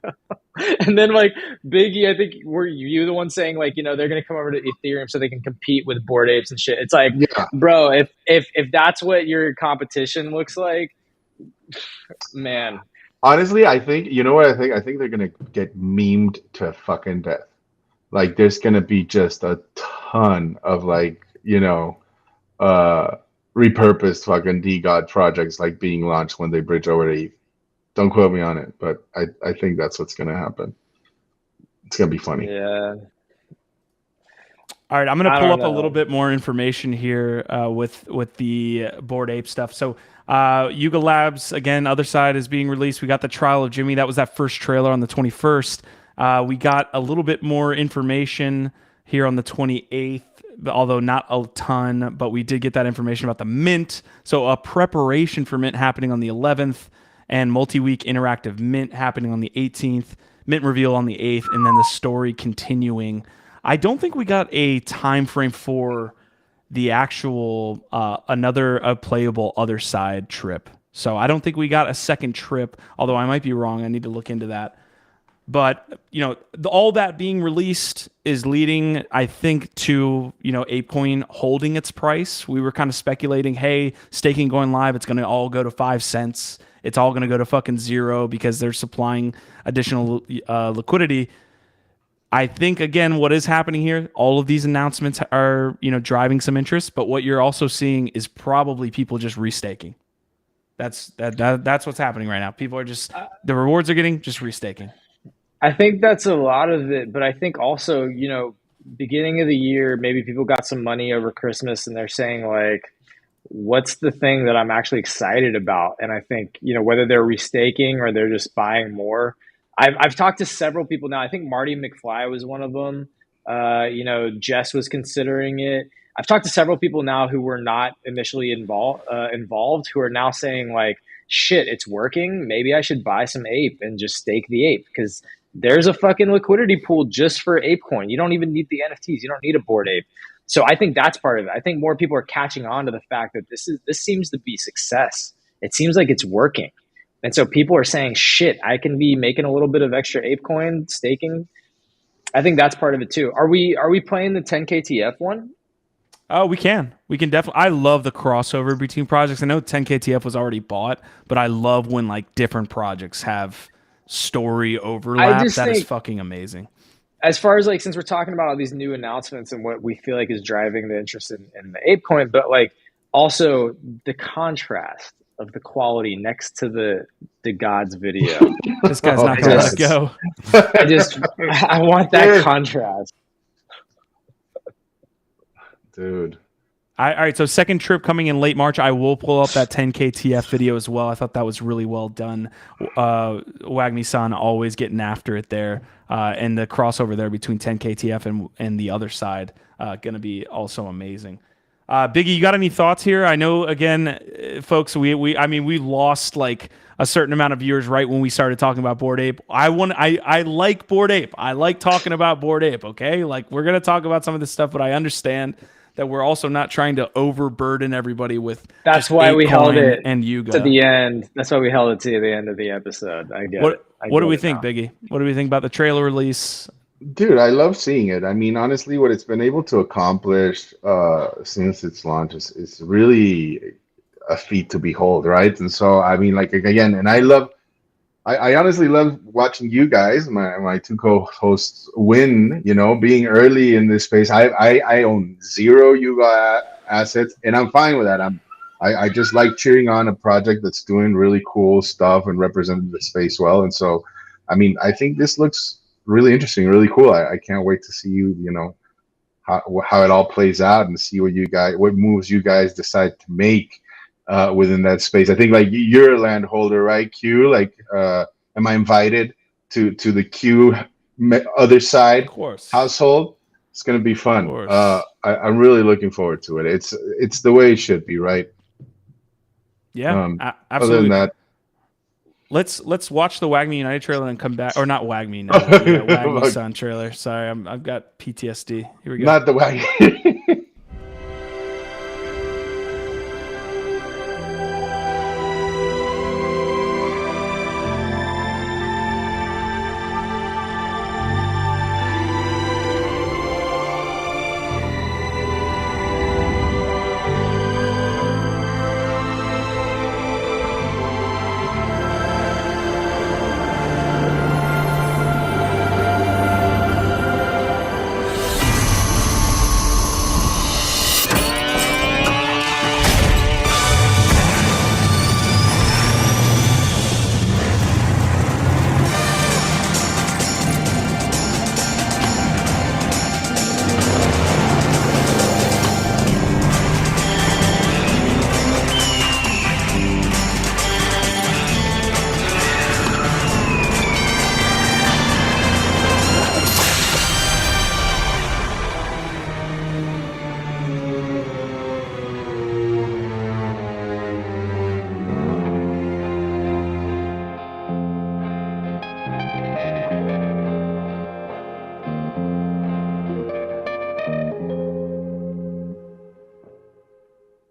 and then like Biggie, I think were you the one saying like, they're gonna come over to Ethereum so they can compete with Bored Apes and shit. It's like, bro, if that's what your competition looks like, man. Honestly, I think I think they're gonna get memed to fucking death. Like there's gonna be just a ton of like, repurposed fucking DeGod projects like being launched when they bridge over to ETH. Don't quote me on it, but I think that's what's going to happen. It's going to be funny. Yeah. All right, I'm going to pull up a little bit more information here with the Bored Ape stuff. So Yuga Labs, again, Otherside is being released. We got the Trial of Jimmy. That was that first trailer on the 21st. We got a little bit more information here on the 28th, although not a ton, but we did get that information about the mint. So a preparation for mint happening on the 11th. And multi-week interactive mint happening on the 18th, mint reveal on the 8th, and then the story continuing. I don't think we got a time frame for the actual another playable Otherside trip. So I don't think we got a second trip, although I might be wrong. I need to look into that. But, all that being released is leading, I think, to, ApeCoin holding its price. We were kind of speculating, hey, staking going live, it's going to all go to 5 cents. It's all going to go to fucking zero because they're supplying additional liquidity. I think, again, what is happening here, all of these announcements are, driving some interest. But what you're also seeing is probably people just restaking. That's what's happening right now. People are just, the rewards are getting just restaking. I think that's a lot of it. But I think also, beginning of the year, maybe people got some money over Christmas and they're saying like, what's the thing that I'm actually excited about? And I think, whether they're restaking or they're just buying more. I've talked to several people now. I think Marty McFly was one of them. Jess was considering it. I've talked to several people now who were not initially involved who are now saying like, shit, it's working. Maybe I should buy some ape and just stake the ape because there's a fucking liquidity pool just for ApeCoin. You don't even need the NFTs. You don't need a Bored Ape. So I think that's part of it. I think more people are catching on to the fact that this seems to be success. It seems like it's working. And so people are saying, shit, I can be making a little bit of extra ApeCoin staking. I think that's part of it too. Are we playing the 10KTF one? Oh, we can definitely. I love the crossover between projects. I know 10KTF was already bought, but I love when like different projects have story overlap. That is fucking amazing. as far as like, since we're talking about all these new announcements and what we feel like is driving the interest in the ape coin, but like also the contrast of the quality next to the DeGods video. This guy's not gonna let it go. I want that contrast. Dude. All right, so second trip coming in late March. I will pull up that 10K TF video as well. I thought that was really well done. WAGMI-san always getting after it there. And the crossover there between 10K TF and the other side, going to be also amazing. Biggie, you got any thoughts here? I know, again, folks, we lost like a certain amount of viewers right when we started talking about Bored Ape. I like Bored Ape. I like talking about Bored Ape, okay? Like, we're going to talk about some of this stuff, but I understand that we're also not trying to overburden everybody with. That's why we held it and Yuga to the end. That's why we held it to the end of the episode. I get it. What do we think, Biggie? What do we think about the trailer release? Dude, I love seeing it. I mean, honestly, what it's been able to accomplish since its launch is really a feat to behold, right? And so, I mean, like, again, and I honestly love watching you guys, my two co-hosts, win. You know, being early in this space. I own 0 Yuga assets, and I'm fine with that. I just like cheering on a project that's doing really cool stuff and representing the space well. And so, I mean, I think this looks really interesting, really cool. I can't wait to see you know, how it all plays out and see what moves you guys decide to make within that space. I think like you're a land holder, right, Q? Like, am I invited to the Q Otherside household? It's gonna be fun. I'm really looking forward to it. It's the way it should be, right? Yeah, absolutely. Other than that, let's watch the WAGMI United trailer and come back, or not WAGMI, no, WAGMI-san trailer. Sorry, I've got PTSD. Here we go. Not the WAGMI.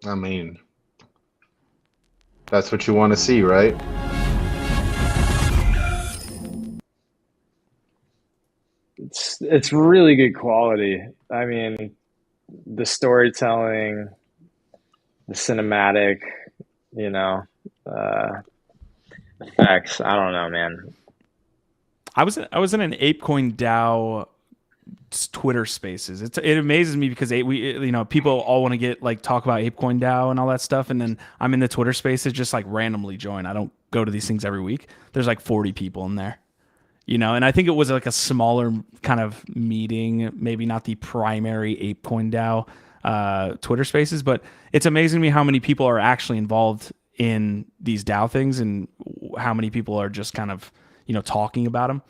I mean, that's what you want to see, right? It's really good quality. I mean, the storytelling, the cinematic, you know, effects. I don't know, man. I was in an ApeCoin DAO Twitter Spaces. It amazes me because people all want to get like talk about ApeCoin DAO and all that stuff, and then I'm in the Twitter Spaces just like randomly join. I don't go to these things every week. There's like 40 people in there, you know, and I think it was like a smaller kind of meeting, maybe not the primary ApeCoin DAO Twitter Spaces, but it's amazing to me how many people are actually involved in these DAO things and how many people are just kind of, you know, talking about them.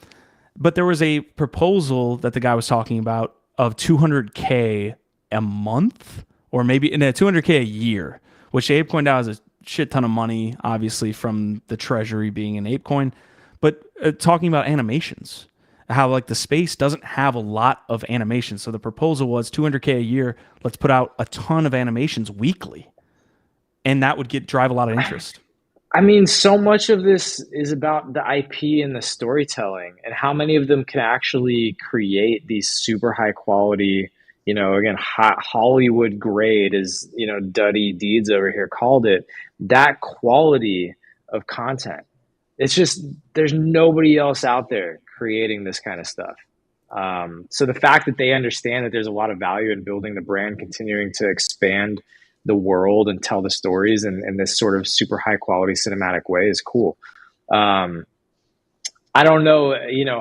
But there was a proposal that the guy was talking about of $200K a month, or maybe $200K a year, which ApeCoin DAO is a shit ton of money, obviously, from the treasury being an ApeCoin. But talking about animations, how like the space doesn't have a lot of animations. So the proposal was $200K a year. Let's put out a ton of animations weekly, and that would drive a lot of interest. I mean, so much of this is about the IP and the storytelling, and how many of them can actually create these super high quality, you know, again, Hollywood grade, as, you know, Duddy Deeds over here called it, that quality of content. It's just, there's nobody else out there creating this kind of stuff. So the fact that they understand that there's a lot of value in building the brand, continuing to expand the world and tell the stories in this sort of super high quality cinematic way is cool. I don't know,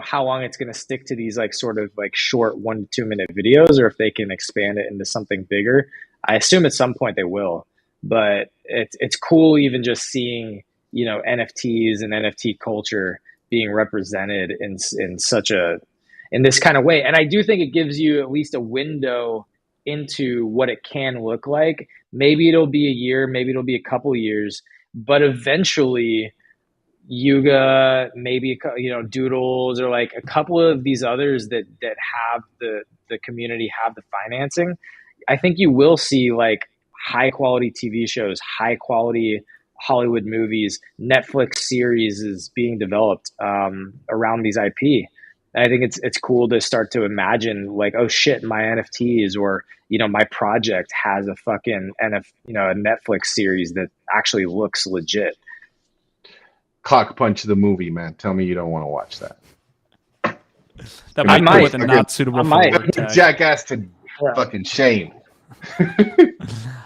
how long it's going to stick to these like sort of like short 1 to 2 minute videos, or if they can expand it into something bigger. I assume at some point they will, but it's cool even just seeing, NFTs and NFT culture being represented in this kind of way. And I do think it gives you at least a window into what it can look like. Maybe it'll be a year, maybe it'll be a couple years, but eventually Yuga, maybe, Doodles, or like a couple of these others that have the community, have the financing. I think you will see like high quality TV shows, high quality Hollywood movies, Netflix series is being developed around these IP. And I think it's cool to start to imagine like, oh shit, my NFTs or my project has a fucking a Netflix series that actually looks legit. Cock Punch the movie, man. Tell me you don't want to watch that. That might go with a not suitable for work tag. Jackass to fucking shame.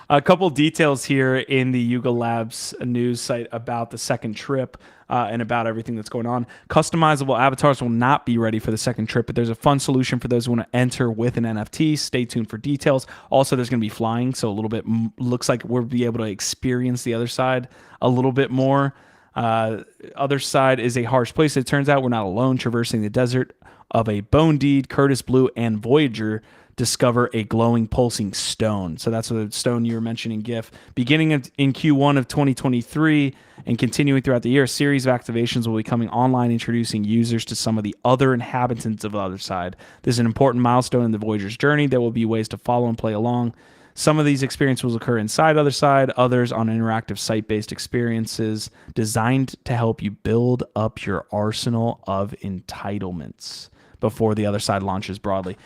A couple details here in the Yuga Labs news site about the second trip and about everything that's going on. Customizable avatars will not be ready for the second trip, but there's a fun solution for those who want to enter with an NFT. Stay tuned for details. Also, there's going to be flying, so a little bit looks like we'll be able to experience the other side a little bit more. Otherside is a harsh place. It turns out we're not alone. Traversing the desert of a Bone Deed, Curtis Blue, and Voyager discover a glowing, pulsing stone. So that's the stone you were mentioning, GIF. Beginning in Q1 of 2023 and continuing throughout the year, a series of activations will be coming online, introducing users to some of the other inhabitants of Otherside. This is an important milestone in the Voyager's journey. There will be ways to follow and play along. Some of these experiences will occur inside Otherside, others on interactive site-based experiences designed to help you build up your arsenal of entitlements before the Otherside launches broadly.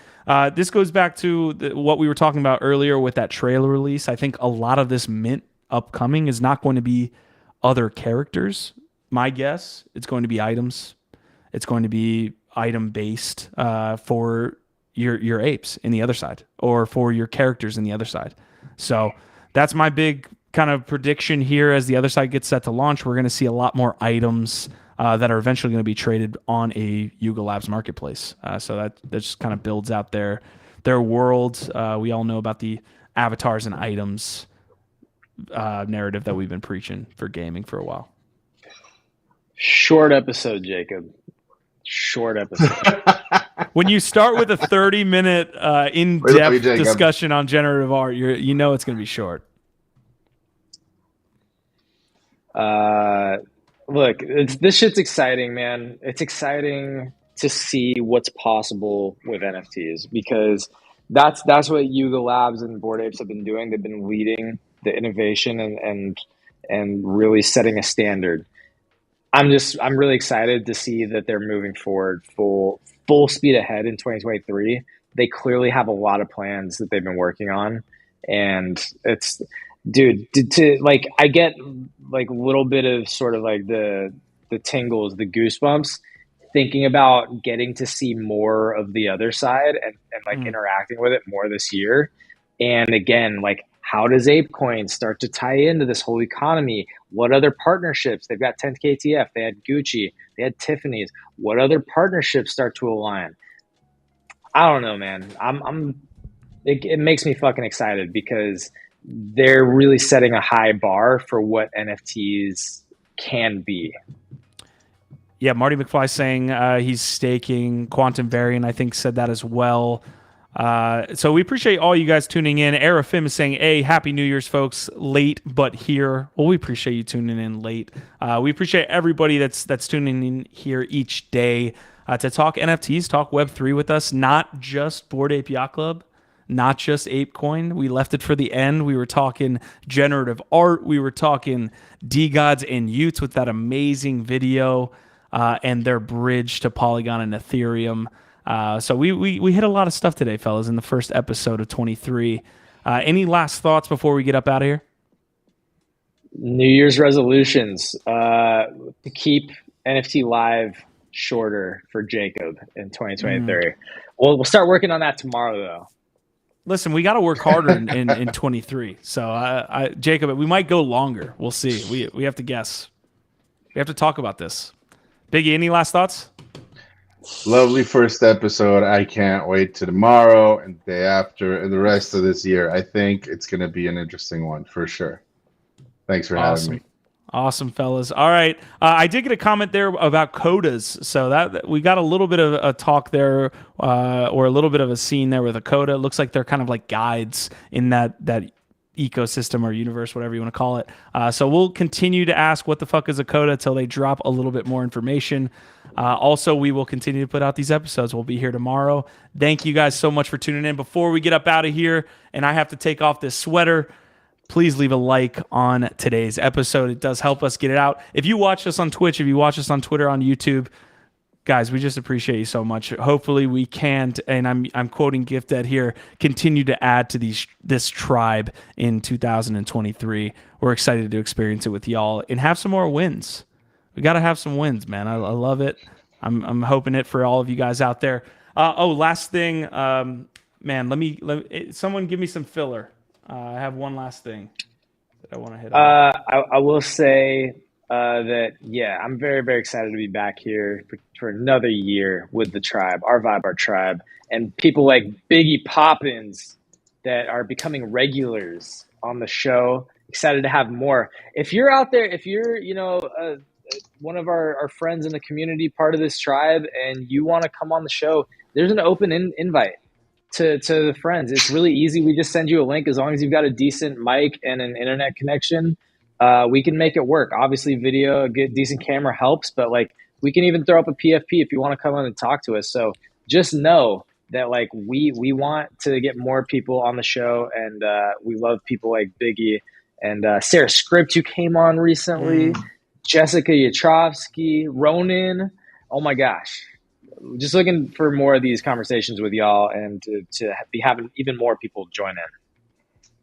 This goes back to what we were talking about earlier with that trailer release. I think a lot of this mint upcoming is not going to be other characters. My guess, it's going to be items. It's going to be item-based for your apes in the other side, or for your characters in the other side. So that's my big kind of prediction here. As the other side gets set to launch, we're going to see a lot more items that are eventually going to be traded on a Yuga Labs marketplace. So that just kind of builds out their world. We all know about the avatars and items narrative that we've been preaching for gaming for a while. Short episode, Jacob. Short episode. When you start with a 30-minute in-depth discussion on generative art, you know it's going to be short. Look, this shit's exciting, man. It's exciting to see what's possible with NFTs, because that's what Yuga Labs and Bored Apes have been doing. They've been leading the innovation and really setting a standard. I'm really excited to see that they're moving forward full speed ahead in 2023. They clearly have a lot of plans that they've been working on, and it's, dude, I get like a little bit of sort of like the tingles, the goosebumps, thinking about getting to see more of the other side and like interacting with it more this year. And again, like, how does ApeCoin start to tie into this whole economy? What other partnerships? They've got 10KTF, they had Gucci, they had Tiffany's. What other partnerships start to align? I don't know, man. It makes me fucking excited, because they're really setting a high bar for what NFTs can be. Yeah, Marty McFly saying he's staking. Quantum Variant, I think, said that as well. So we appreciate all you guys tuning in. Arafim is saying, hey, happy New Year's, folks. Late, but here. Well, we appreciate you tuning in late. We appreciate everybody that's tuning in here each day to talk NFTs, talk Web3 with us, not just Bored Ape Yacht Club, not just ApeCoin. We left it for the end. We were talking generative art. We were talking DeGods and Utes with that amazing video and their bridge to Polygon and Ethereum. So we hit a lot of stuff today, fellas, in the first episode of 23. Any last thoughts before we get up out of here? New Year's resolutions to keep NFT Live shorter for Jacob in 2023. We'll start working on that tomorrow, though. Listen, we got to work harder in 23. So, Jacob, we might go longer. We'll see. We have to guess. We have to talk about this. Biggie, any last thoughts? Lovely first episode. I can't wait to tomorrow and the day after and the rest of this year. I think it's going to be an interesting one for sure. Thanks for having me. Awesome, fellas. All right. I did get a comment there about codas. So that we got a little bit of a talk there or a little bit of a scene there with a coda. It looks like they're kind of like guides in that ecosystem or universe, whatever you want to call it. So we'll continue to ask what the fuck is a coda until they drop a little bit more information. Also, we will continue to put out these episodes. We'll be here tomorrow. Thank you guys so much for tuning in. Before we get up out of here and I have to take off this sweater, please leave a like on today's episode. It does help us get it out. If you watch us on Twitch, if you watch us on Twitter, on YouTube, guys, we just appreciate you so much. Hopefully we can, and I'm quoting Gifted here, continue to add to this tribe in 2023. We're excited to experience it with y'all and have some more wins. We got to have some wins, man. I love it. I'm hoping it for all of you guys out there. Last thing, man, let me someone give me some filler. I have one last thing that I want to hit on. I will say that, yeah, I'm very, very excited to be back here for another year with the tribe, our vibe, our tribe, and people like Biggie Poppins that are becoming regulars on the show. Excited to have more. If you're out there, if you're, one of our friends in the community, part of this tribe, and you want to come on the show, there's an open invite to the friends. It's really easy. We just send you a link. As long as you've got a decent mic and an internet connection, we can make it work. Obviously, video, a good, decent camera helps, but like we can even throw up a PFP if you want to come on and talk to us. So just know that like we want to get more people on the show, and we love people like Biggie and Sarah Script, who came on recently. Jessica Yatrovsky, Ronan. Oh my gosh. Just looking for more of these conversations with y'all and to be having even more people join in.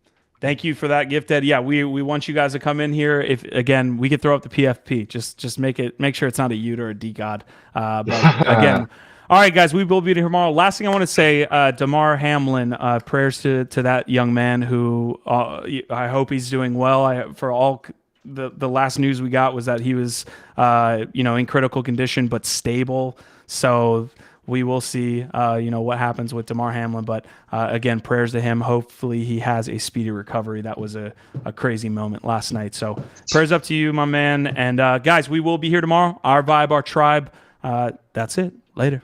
Thank you for that, Gifted. Yeah, we want you guys to come in here. If again, we could throw up the PFP. Just make sure it's not a Yuga or a DeGod. But again, all right, guys, we will be here tomorrow. Last thing I want to say, Damar Hamlin, prayers to that young man who I hope he's doing well. For all the last news we got was that he was in critical condition but stable. So we will see what happens with Damar Hamlin. But again, prayers to him. Hopefully he has a speedy recovery. That was a crazy moment last night. So prayers up to you, my man. And guys, we will be here tomorrow. Our vibe, our tribe. That's it. Later.